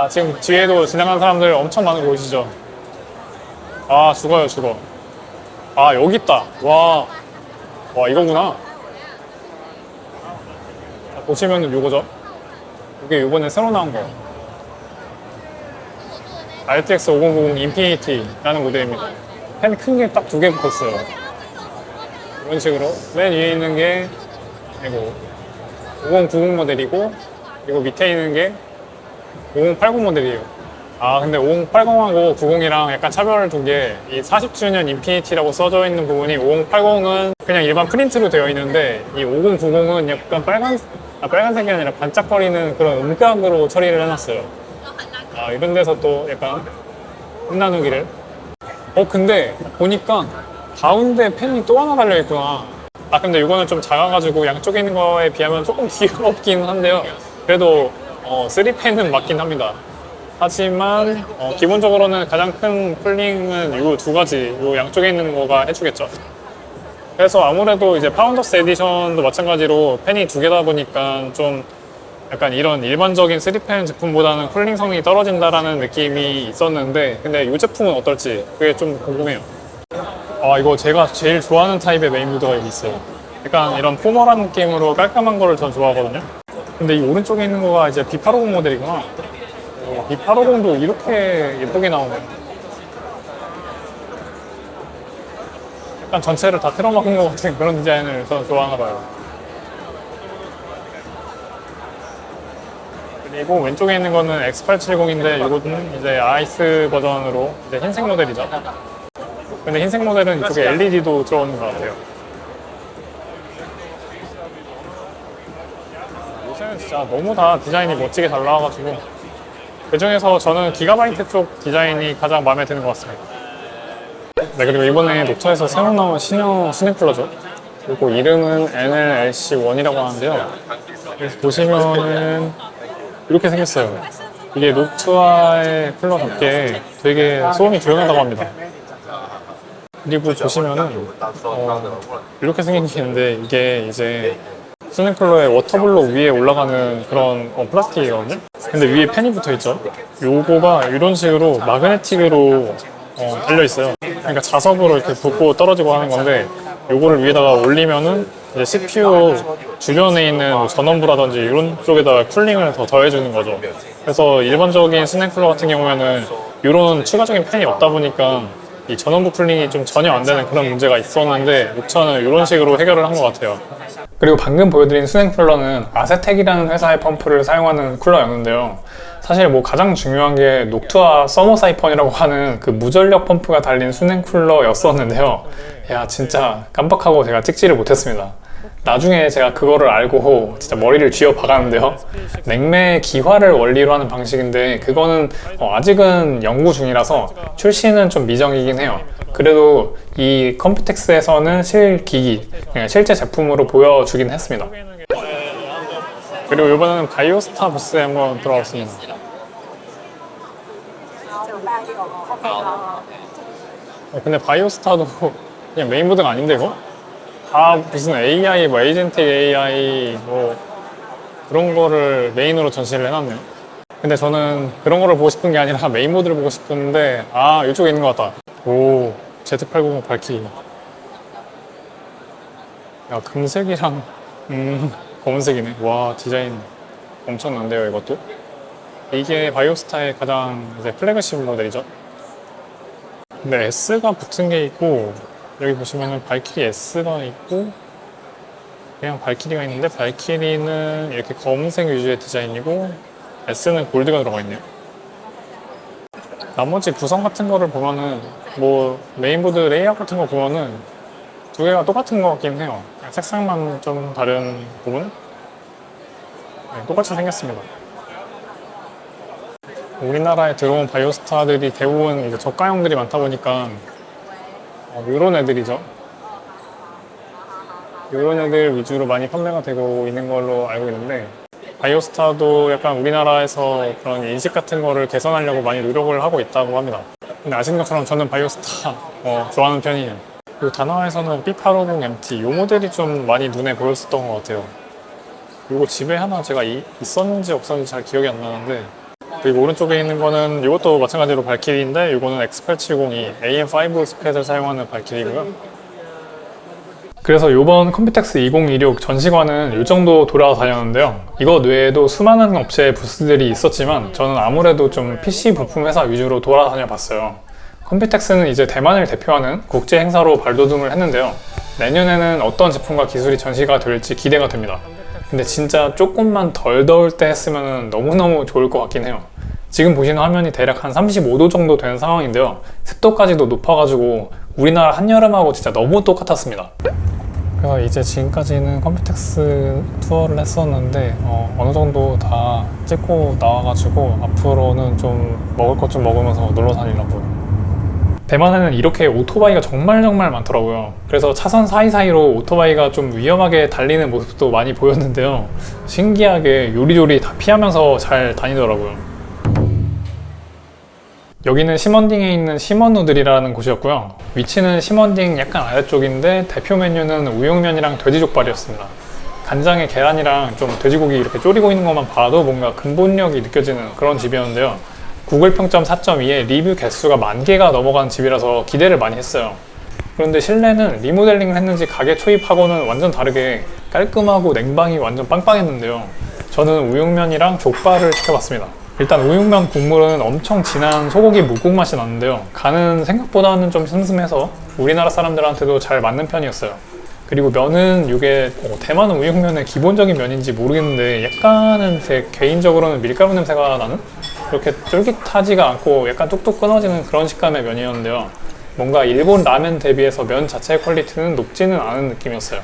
지금 뒤에도 지나가는 사람들 엄청 많은 거 보이시죠? 죽어요, 죽어. 여기 있다. 와, 이거구나. 보시면은 요거죠? 이게 요번에 새로 나온 거. RTX 5090 인피니티라는 모델입니다. 펜 큰 게 딱 2개 붙었어요. 이런 식으로 맨 위에 있는 게 이거 5090 모델이고, 그리고 밑에 있는 게 5080 모델이에요. 근데 5080하고 90이랑 약간 차별을 둔 게 이 40주년 인피니티라고 써져 있는 부분이 5080은 그냥 일반 프린트로 되어 있는데 이 5090은 약간 빨간색이 아니라 반짝거리는 그런 음각으로 처리를 해놨어요. 이런 데서 또 약간 혼나누기를. 근데 보니까 가운데 펜이 또 하나 달려있구나. 근데 이거는 좀 작아가지고 양쪽에 있는 거에 비하면 조금 귀엽긴 한데요. 그래도 3펜은 맞긴 합니다. 하지만 기본적으로는 가장 큰 쿨링은 이 두 가지, 이 양쪽에 있는 거가 해주겠죠. 그래서 아무래도 이제 파운더스 에디션도 마찬가지로 펜이 2개다 보니까 좀 약간 이런 일반적인 3펜 제품보다는 쿨링성이 떨어진다라는 느낌이 있었는데, 근데 이 제품은 어떨지 그게 좀 궁금해요. 이거 제가 제일 좋아하는 타입의 메인보드가 여기 있어요. 약간 이런 포멀한 느낌으로 깔끔한 거를 전 좋아하거든요. 근데 이 오른쪽에 있는 거가 이제 B850 모델이구나. B850도 이렇게 예쁘게 나오네요. 약간 전체를 다 틀어막은 것 같은 그런 디자인을 저는 좋아하나 봐요. 그리고 왼쪽에 있는 거는 X870인데 이거는 이제 아이스 버전으로 이제 흰색 모델이죠. 근데 흰색 모델은 이쪽에 LED도 들어오는 것 같아요. 요새는 진짜 너무 다 디자인이 멋지게 잘 나와가지고 그 중에서 저는 기가바이트 쪽 디자인이 가장 마음에 드는 것 같습니다. 네, 그리고 이번에 녹차에서 새로 나온 신형 스낵 쿨러죠. 그리고 이름은 NLLC1이라고 하는데요. 그래서 보시면은 이렇게 생겼어요. 이게 녹차의 쿨러답게 되게 소음이 조용하다고 합니다. 그리고 보시면은 이렇게 생긴 게 있는데 이게 이제 스낵 쿨러의 워터블록 위에 올라가는 그런 플라스틱이거든요. 근데 위에 팬이 붙어 있죠. 요거가 이런 식으로 마그네틱으로 달려 있어요. 그러니까 자석으로 이렇게 붙고 떨어지고 하는 건데 요거를 위에다가 올리면은 이제 CPU 주변에 있는 뭐 전원부라든지 이런 쪽에다가 쿨링을 더 더해주는 거죠. 그래서 일반적인 스낵 쿨러 같은 경우에는 이런 추가적인 팬이 없다 보니까 이 전원부 쿨링이 좀 전혀 안 되는 그런 문제가 있었는데 녹차는 이런 식으로 해결을 한 것 같아요. 그리고 방금 보여드린 스낵 쿨러는 아세텍이라는 회사의 펌프를 사용하는 쿨러였는데요. 사실 뭐 가장 중요한 게 녹투아 서머 사이펀이라고 하는 그 무전력 펌프가 달린 스낵 쿨러였었는데요. 야, 진짜 깜빡하고 제가 찍지를 못했습니다. 나중에 제가 그거를 알고 진짜 머리를 쥐어 박았는데요. 냉매 기화를 원리로 하는 방식인데 그거는 아직은 연구 중이라서 출시는 좀 미정이긴 해요. 그래도 이 컴퓨텍스에서는 실기기, 실제 제품으로 보여주긴 했습니다. 그리고 이번에는 바이오스타 부스에 한번 들어왔습니다. 근데 바이오스타도 그냥 메인보드가 아닌데 이거? 다 무슨 AI, 뭐 에이전틱 AI 뭐 그런 거를 메인으로 전시를 해놨네요. 근데 저는 그런 거를 보고 싶은 게 아니라 메인보드를 보고 싶은데 이쪽에 있는 것 같다. 오, Z890 발키리. 야, 금색이랑 검은색이네. 와, 디자인 엄청난데요, 이것도. 이게 바이오스타의 가장 이제 플래그십 모델이죠. 근데 S가 붙은 게 있고 여기 보시면은 발키리 S가 있고 그냥 발키리가 있는데 발키리는 이렇게 검은색 위주의 디자인이고 S는 골드가 들어가 있네요. 나머지 구성 같은 거를 보면은 뭐 메인보드 레이아웃 같은 거 보면은 두 개가 똑같은 것 같긴 해요. 색상만 좀 다른 부분? 네, 똑같이 생겼습니다. 우리나라에 들어온 바이오스타들이 대부분 이제 저가형들이 많다 보니까 이런 애들이죠. 이런 애들 위주로 많이 판매가 되고 있는 걸로 알고 있는데 바이오스타도 약간 우리나라에서 그런 인식 같은 거를 개선하려고 많이 노력을 하고 있다고 합니다. 근데 아시는 것처럼 저는 바이오스타 좋아하는 편이에요. 그리고 다나와에서는 B850MT 이 모델이 좀 많이 눈에 보였었던 것 같아요. 이거 집에 하나 제가 있었는지 없었는지 잘 기억이 안 나는데 그리고 오른쪽에 있는 거는 이것도 마찬가지로 발키리인데 이거는 X870이 AM5 스팻을 사용하는 발키리고요. 그래서 이번 컴퓨텍스 2026 전시관은 이 정도 돌아다녔는데요. 이거 외에도 수많은 업체의 부스들이 있었지만 저는 아무래도 좀 PC 부품 회사 위주로 돌아다녀 봤어요. 컴퓨텍스는 이제 대만을 대표하는 국제 행사로 발돋움을 했는데요. 내년에는 어떤 제품과 기술이 전시가 될지 기대가 됩니다. 근데 진짜 조금만 덜 더울 때 했으면 너무너무 좋을 것 같긴 해요. 지금 보시는 화면이 대략 한 35도 정도 되는 상황인데요. 습도까지도 높아가지고 우리나라 한여름하고 진짜 너무 똑같았습니다. 그래서 이제 지금까지는 컴퓨텍스 투어를 했었는데 어느 정도 다 찍고 나와가지고 앞으로는 좀 먹을 것 좀 먹으면서 놀러 다니려고요. 대만에는 이렇게 오토바이가 정말 많더라고요. 그래서 차선 사이사이로 오토바이가 좀 위험하게 달리는 모습도 많이 보였는데요. 신기하게 요리조리 다 피하면서 잘 다니더라고요. 여기는 시먼딩에 있는 시먼누들이라는 곳이었고요. 위치는 시먼딩 약간 아래쪽인데 대표 메뉴는 우육면이랑 돼지족발이었습니다. 간장에 계란이랑 좀 돼지고기 이렇게 졸이고 있는 것만 봐도 뭔가 근본력이 느껴지는 그런 집이었는데요. 구글 평점 4.2에 리뷰 개수가 10,000개가 넘어간 집이라서 기대를 많이 했어요. 그런데 실내는 리모델링을 했는지 가게 초입하고는 완전 다르게 깔끔하고 냉방이 완전 빵빵했는데요. 저는 우육면이랑 족발을 시켜봤습니다. 일단 우육면 국물은 엄청 진한 소고기 묵국 맛이 나는데요. 간은 생각보다는 좀 슴슴해서 우리나라 사람들한테도 잘 맞는 편이었어요. 그리고 면은 이게 대만 우육면의 기본적인 면인지 모르겠는데 약간은 제 개인적으로는 밀가루 냄새가 나는? 이렇게 쫄깃하지가 않고 약간 뚝뚝 끊어지는 그런 식감의 면이었는데요. 뭔가 일본 라면 대비해서 면 자체의 퀄리티는 높지는 않은 느낌이었어요.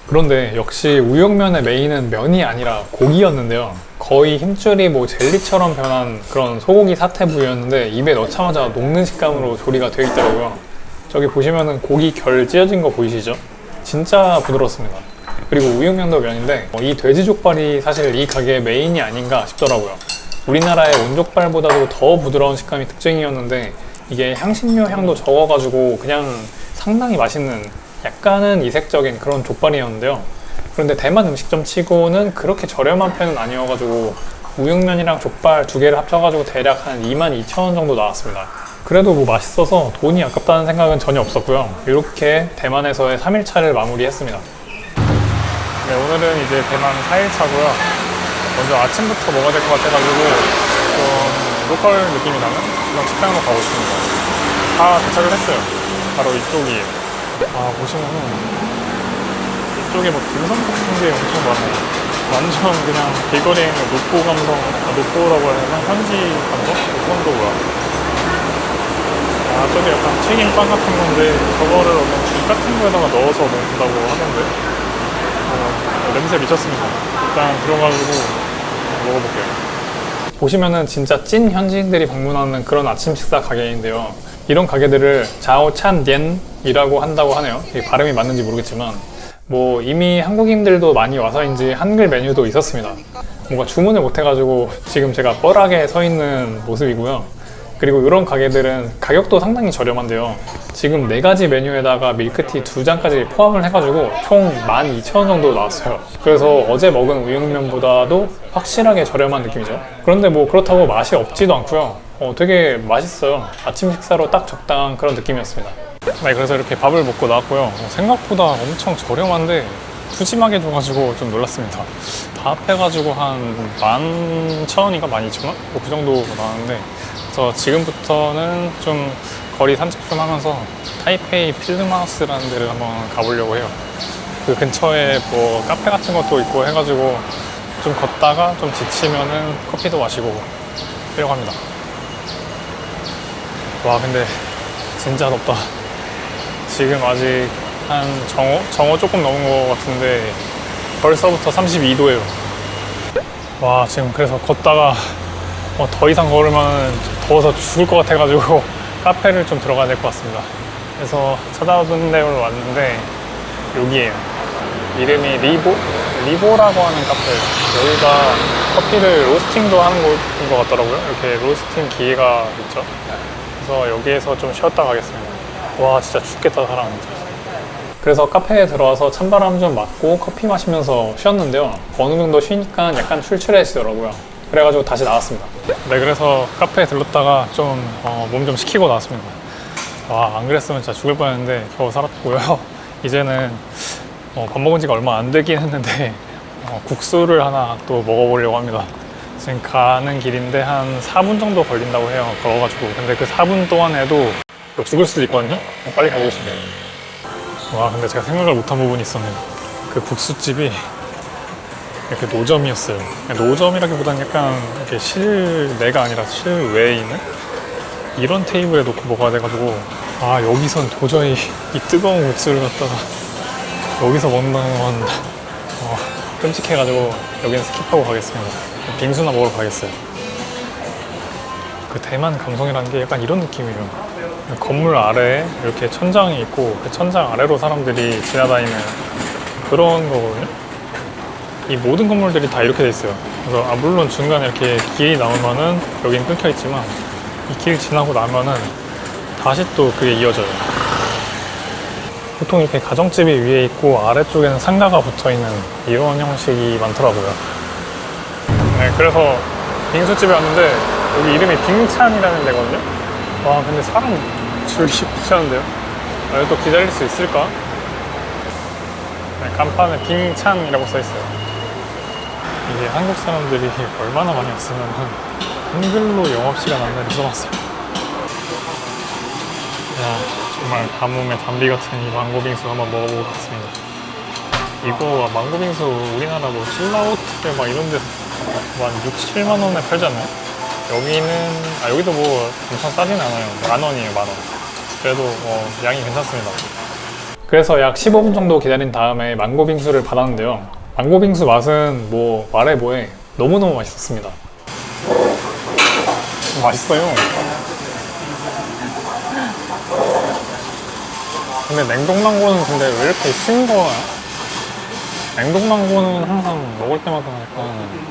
그런데 역시 우육면의 메인은 면이 아니라 고기였는데요. 거의 힘줄이 뭐 젤리처럼 변한 그런 소고기 사태부위였는데 입에 넣자마자 녹는 식감으로 조리가 되어 있더라고요. 저기 보시면은 고기 결 찢어진 거 보이시죠? 진짜 부드럽습니다. 그리고 우육면도 면인데 이 돼지족발이 사실 이 가게의 메인이 아닌가 싶더라고요. 우리나라의 온족발보다도 더 부드러운 식감이 특징이었는데 이게 향신료 향도 적어가지고 그냥 상당히 맛있는 약간은 이색적인 그런 족발이었는데요. 그런데 대만 음식점 치고는 그렇게 저렴한 편은 아니어가지고 우육면이랑 족발 두 개를 합쳐가지고 대략 한 22,000원 정도 나왔습니다. 그래도 뭐 맛있어서 돈이 아깝다는 생각은 전혀 없었고요. 이렇게 대만에서의 3일차를 마무리했습니다. 네, 오늘은 이제 대만 4일차고요. 먼저 아침부터 먹어야 될 것 같아가지고 좀 로컬 느낌이 나는 그런 식당으로 가고 있습니다. 다 도착을 했어요. 바로 이쪽이에요. 보시면은 이쪽에 뭐 dimsum 같은 게 엄청 많아요. 완전 그냥 길거리에 있는 노포 감성, 노포라고 해야 되나? 현지 감성? 그 정도고요. 저게 약간 튀김빵 같은 건데 저거를 어떤 죽 같은 거에다가 넣어서 먹는다고 하는데 냄새 미쳤습니다. 일단 들어가지고 먹어볼게요. 보시면은 진짜 찐 현지인들이 방문하는 그런 아침 식사 가게인데요. 이런 가게들을 자오찬디엔이라고 한다고 하네요. 이게 발음이 맞는지 모르겠지만 뭐 이미 한국인들도 많이 와서인지 한글 메뉴도 있었습니다. 뭔가 주문을 못 해가지고 지금 제가 뻘하게 서 있는 모습이고요. 그리고 이런 가게들은 가격도 상당히 저렴한데요. 지금 4가지 메뉴에다가 밀크티 2잔까지 포함을 해가지고 총 12,000원 정도 나왔어요. 그래서 어제 먹은 우육면보다도 확실하게 저렴한 느낌이죠. 그런데 뭐 그렇다고 맛이 없지도 않고요. 되게 맛있어요. 아침 식사로 딱 적당한 그런 느낌이었습니다. 네, 그래서 이렇게 밥을 먹고 나왔고요. 생각보다 엄청 저렴한데 푸짐하게 줘가지고 좀 놀랐습니다. 다 합해가지고 한 11,000원인가 12,000원? 뭐 그 정도 나왔는데 그래서 지금부터는 좀 거리 산책 좀 하면서 타이페이 필름하우스라는 데를 한번 가보려고 해요. 그 근처에 뭐 카페 같은 것도 있고 해가지고 좀 걷다가 좀 지치면은 커피도 마시고 하려고 합니다. 와, 근데 진짜 덥다. 지금 아직 한 정오 조금 넘은 것 같은데 벌써부터 32도예요. 와, 지금 그래서 걷다가 더 이상 걸으면 더워서 죽을 것 같아가지고 카페를 좀 들어가야 될 것 같습니다. 그래서 찾아본 데로 왔는데 여기에요. 이름이 리보라고 하는 카페예요. 여기가 커피를 로스팅도 하는 곳인 것 같더라고요. 이렇게 로스팅 기계가 있죠. 그래서 여기에서 좀 쉬었다 가겠습니다. 와, 진짜 죽겠다 사람 진짜. 그래서 카페에 들어와서 찬바람 좀 맞고 커피 마시면서 쉬었는데요. 어느 정도 쉬니까 약간 출출해지더라고요. 그래가지고 다시 나왔습니다. 네, 그래서 카페에 들렀다가 좀 몸 좀 식히고 나왔습니다. 와, 안 그랬으면 진짜 죽을 뻔했는데 겨우 살았고요. 이제는 밥 먹은 지가 얼마 안 되긴 했는데 국수를 하나 또 먹어보려고 합니다. 지금 가는 길인데 한 4분 정도 걸린다고 해요. 걸어가지고. 근데 그 4분 동안에도 죽을 수도 있거든요. 빨리 가보고 싶네요. 와, 근데 제가 생각을 못한 부분이 있었네요. 그 국수집이 이렇게 노점이었어요. 노점이라기보다는 약간 이렇게 실내가 아니라 실외에 있는 이런 테이블에 놓고 먹어야 돼가지고 여기선 도저히 이 뜨거운 국수를 갖다가 여기서 먹는다는 건 끔찍해가지고 여기는 스킵하고 가겠습니다. 빙수나 먹으러 가겠어요. 그 대만 감성이라는 게 약간 이런 느낌이에요. 건물 아래에 이렇게 천장이 있고 그 천장 아래로 사람들이 지나다니는 그런 거거든요. 이 모든 건물들이 다 이렇게 돼 있어요. 그래서 물론 중간에 이렇게 길이 나오면은 여긴 끊겨 있지만 이 길 지나고 나면은 다시 또 그게 이어져요. 보통 이렇게 가정집이 위에 있고 아래쪽에는 상가가 붙어 있는 이런 형식이 많더라고요. 네, 그래서 빙수집에 왔는데 여기 이름이 빙찬이라는 데거든요. 와, 근데 사람 줄이 붙이는데요. 여기 또 기다릴 수 있을까? 네, 간판에 빙찬이라고 써있어요. 이게 한국 사람들이 얼마나 많이 왔으면 한글로 영업시간 안내를 써놨어요. 야, 정말 가뭄에 담비 같은 이 망고 빙수 한번 먹어보고 갔습니다. 이거 망고빙수 우리나라 뭐 신라호텔 막 이런 데서 한 6, 7만 원에 팔잖아요. 여기는 여기도 뭐 엄청 싸진 않아요. 10,000원이에요, 10,000원. 그래도 양이 괜찮습니다. 그래서 약 15분 정도 기다린 다음에 망고빙수를 받았는데요. 망고빙수 맛은 뭐 말해 뭐해 너무너무 맛있었습니다. 맛있어요. 근데 냉동망고는 근데 왜 이렇게 싱거워요? 냉동망고는 항상 먹을 때마다 약간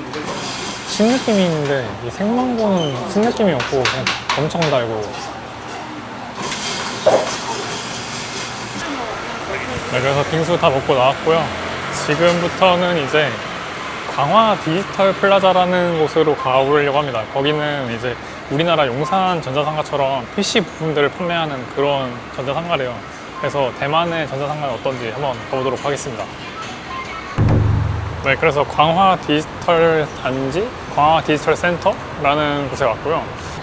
신느낌이 있는데 이 생망고는 신느낌이 없고 그냥 엄청 달고. 네, 그래서 빙수 다 먹고 나왔고요. 지금부터는 이제 광화 디지털 플라자라는 곳으로 가보려고 합니다. 거기는 이제 우리나라 용산 전자상가처럼 PC 부품들을 판매하는 그런 전자상가래요. 그래서 대만의 전자상가는 어떤지 한번 가보도록 하겠습니다. 네, 그래서 광화 디지털 단지, 광화 디지털 센터라는 곳에 왔고요.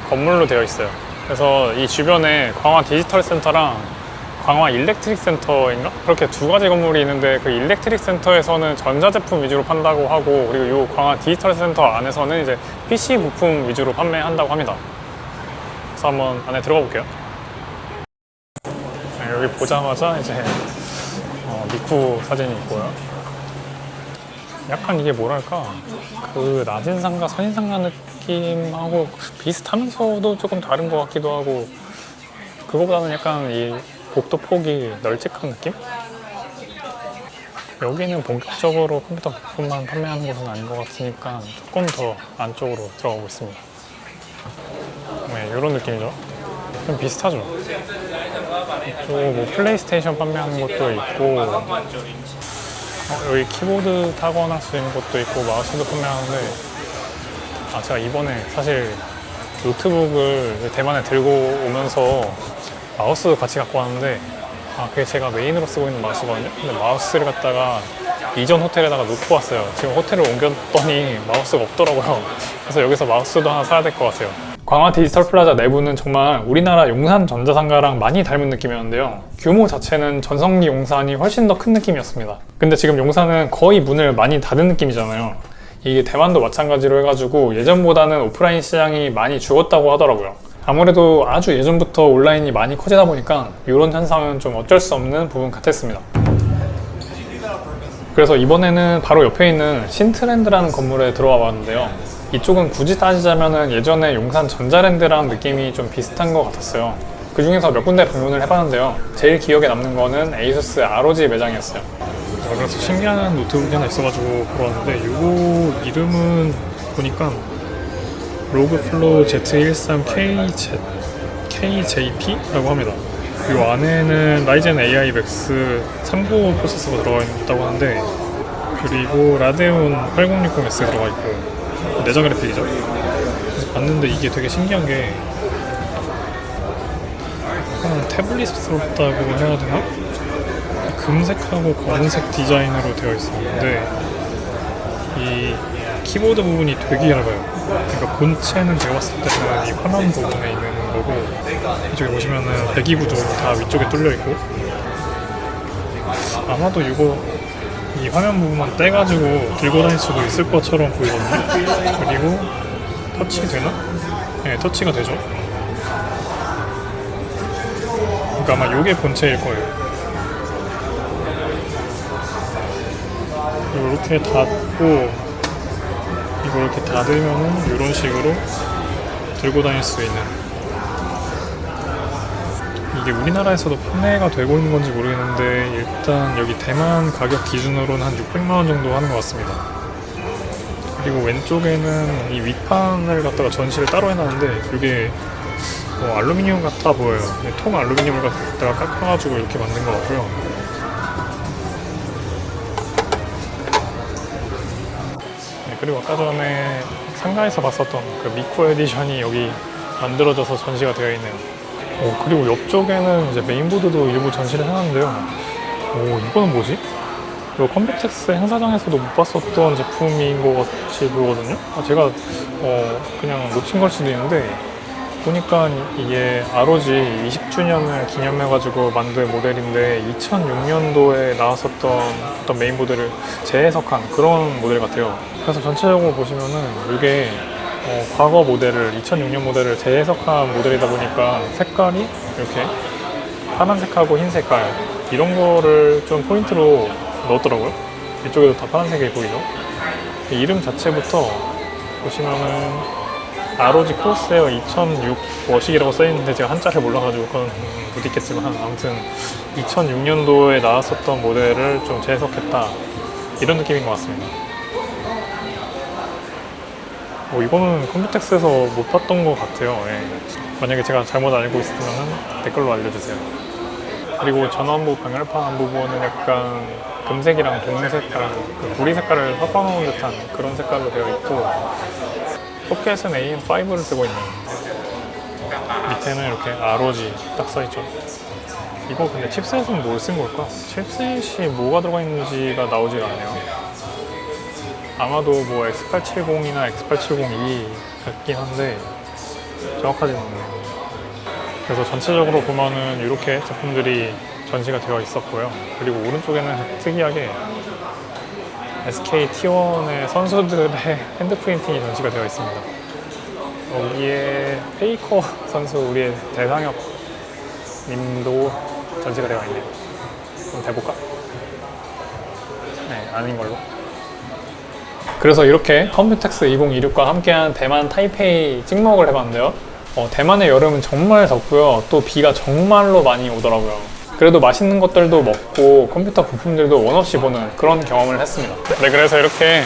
건물로 되어 있어요. 그래서 이 주변에 광화 디지털 센터랑 광화 일렉트릭 센터인가? 그렇게 두 가지 건물이 있는데 그 일렉트릭 센터에서는 전자제품 위주로 판다고 하고, 그리고 이 광화 디지털 센터 안에서는 이제 PC 부품 위주로 판매한다고 합니다. 그래서 한번 안에 들어가 볼게요. 네, 여기 보자마자 이제 미쿠 사진이 있고요. 약간 이게 뭐랄까 그 낮은 상가, 선인 상가 느낌하고 비슷하면서도 조금 다른 것 같기도 하고, 그거보다는 약간 이 복도 폭이 널찍한 느낌? 여기는 본격적으로 컴퓨터 부품만 판매하는 곳은 아닌 것 같으니까 조금 더 안쪽으로 들어가고 있습니다. 네, 이런 느낌이죠. 좀 비슷하죠. 또 뭐 플레이스테이션 판매하는 것도 있고, 여기 키보드 타건할 수 있는 것도 있고, 마우스도 판매하는데, 제가 이번에 사실 노트북을 대만에 들고 오면서 마우스도 같이 갖고 왔는데, 그게 제가 메인으로 쓰고 있는 마우스거든요. 근데 마우스를 갖다가 이전 호텔에다가 놓고 왔어요. 지금 호텔을 옮겼더니 마우스가 없더라고요. 그래서 여기서 마우스도 하나 사야 될 것 같아요. 광화 디지털 플라자 내부는 정말 우리나라 용산 전자상가랑 많이 닮은 느낌이었는데요. 규모 자체는 전성기 용산이 훨씬 더 큰 느낌이었습니다. 근데 지금 용산은 거의 문을 많이 닫은 느낌이잖아요. 이게 대만도 마찬가지로 해가지고 예전보다는 오프라인 시장이 많이 죽었다고 하더라고요. 아무래도 아주 예전부터 온라인이 많이 커지다 보니까 이런 현상은 좀 어쩔 수 없는 부분 같았습니다. 그래서 이번에는 바로 옆에 있는 신트랜드라는 건물에 들어와 봤는데요. 이쪽은 굳이 따지자면 예전에 용산 전자랜드랑 느낌이 좀 비슷한 것 같았어요. 그 중에서 몇 군데 방문을 해봤는데요. 제일 기억에 남는 거는 에이수스 ROG 매장이었어요. 그래서 신기한 노트북이 하나 있어가지고 보러 왔는데, 이거 이름은 보니까 로그플로우 Z13KJP라고 합니다. 이 안에는 라이젠 AI 맥스 395 프로세서가 들어가 있다고 하는데, 그리고 라데온 8060S가 들어가 있고, 내장 그래픽이죠. 그래서 봤는데 이게 되게 신기한 게 약간 태블릿스럽다고 해야 되나? 금색하고 검은색 디자인으로 되어 있어요. 근데 이 키보드 부분이 되게 얇아요. 그러니까 본체는 제가 봤을 때는 이 화면 부분에 있는 거고, 이쪽에 보시면은 배기 구조로 다 위쪽에 뚫려 있고, 아마도 이거 이 화면 부분만 떼가지고 들고 다닐 수도 있을 것처럼 보이거든요. 그리고 터치 되나? 네, 터치가 되죠. 그러니까 아마 이게 본체일 거예요. 이렇게 닫고 이거 이렇게 닫으면은 이런 식으로 들고 다닐 수 있는. 이게 우리나라에서도 판매가 되고 있는 건지 모르겠는데, 일단 여기 대만 가격 기준으로는 한 600만 원 정도 하는 것 같습니다. 그리고 왼쪽에는 이 윗판을 갖다가 전시를 따로 해놨는데, 이게 알루미늄 같아 보여요. 통 알루미늄을 갖다가 깎아가지고 이렇게 만든 것 같고요. 네, 그리고 아까 전에 상가에서 봤었던 그 미쿠 에디션이 여기 만들어져서 전시가 되어 있네요. 그리고 옆쪽에는 이제 메인보드도 일부 전시를 해놨는데요. 이거는 뭐지? 이거 컴퓨텍스 행사장에서도 못 봤었던 제품인 것 같이 보이거든요. 제가 그냥 놓친 걸 수도 있는데, 보니까 이게 ROG 20주년을 기념해가지고 만든 모델인데 2006년도에 나왔었던 어떤 메인보드를 재해석한 그런 모델 같아요. 그래서 전체적으로 보시면은 이게 과거 모델을 2006년 모델을 재해석한 모델이다 보니까 색깔이 이렇게 파란색하고 흰 색깔 이런 거를 좀 포인트로 넣었더라고요. 이쪽에도 다 파란색이 보이죠? 이름 자체부터 보시면은 ROG 크로스에어 2006 워식이라고 써있는데 제가 한자를 몰라가지고 그건 못 읽겠지만 아무튼 2006년도에 나왔었던 모델을 좀 재해석했다 이런 느낌인 것 같습니다. 이거는 컴퓨텍스에서 못 봤던 것 같아요. 예. 만약에 제가 잘못 알고 있으면 댓글로 알려주세요. 그리고 전원부 방열판 부분은 약간 금색이랑 동색 색깔, 그 구리 색깔을 섞어놓은 듯한 그런 색깔로 되어 있고 소켓은 AM5를 쓰고 있네요. 밑에는 이렇게 ROG 딱 써있죠. 이거 근데 칩셋은 뭘 쓴 걸까? 칩셋이 뭐가 들어가 있는지가 나오지가 않네요. 아마도 뭐 X870이나 X870E 같긴 한데 정확하지는 않네요. 그래서 전체적으로 보면은 이렇게 제품들이 전시가 되어 있었고요. 그리고 오른쪽에는 특이하게 SK T1의 선수들의 핸드 프린팅이 전시가 되어 있습니다. 여기에 페이커 선수, 우리의 대상혁 님도 전시가 되어 있네요. 그럼 대볼까? 네, 아닌 걸로. 그래서 이렇게 컴퓨텍스 2026과 함께한 대만 타이페이 찍먹을 해봤는데요. 대만의 여름은 정말 덥고요. 또 비가 정말로 많이 오더라고요. 그래도 맛있는 것들도 먹고 컴퓨터 부품들도 원 없이 보는 그런 경험을 했습니다. 네, 그래서 이렇게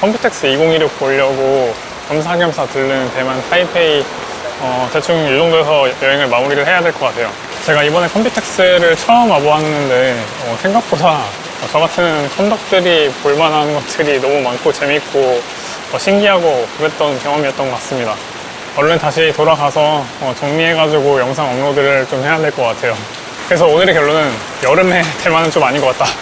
컴퓨텍스 2026 보려고 겸사겸사 들른 대만 타이페이 대충 이 정도에서 여행을 마무리를 해야 될 것 같아요. 제가 이번에 컴퓨텍스를 처음 와보았는데 생각보다 저 같은 컴덕들이 볼만한 것들이 너무 많고 재밌고 신기하고 그랬던 경험이었던 것 같습니다. 얼른 다시 돌아가서 정리해가지고 영상 업로드를 좀 해야 될 것 같아요. 그래서 오늘의 결론은 여름에 대만은 좀 아닌 것 같다.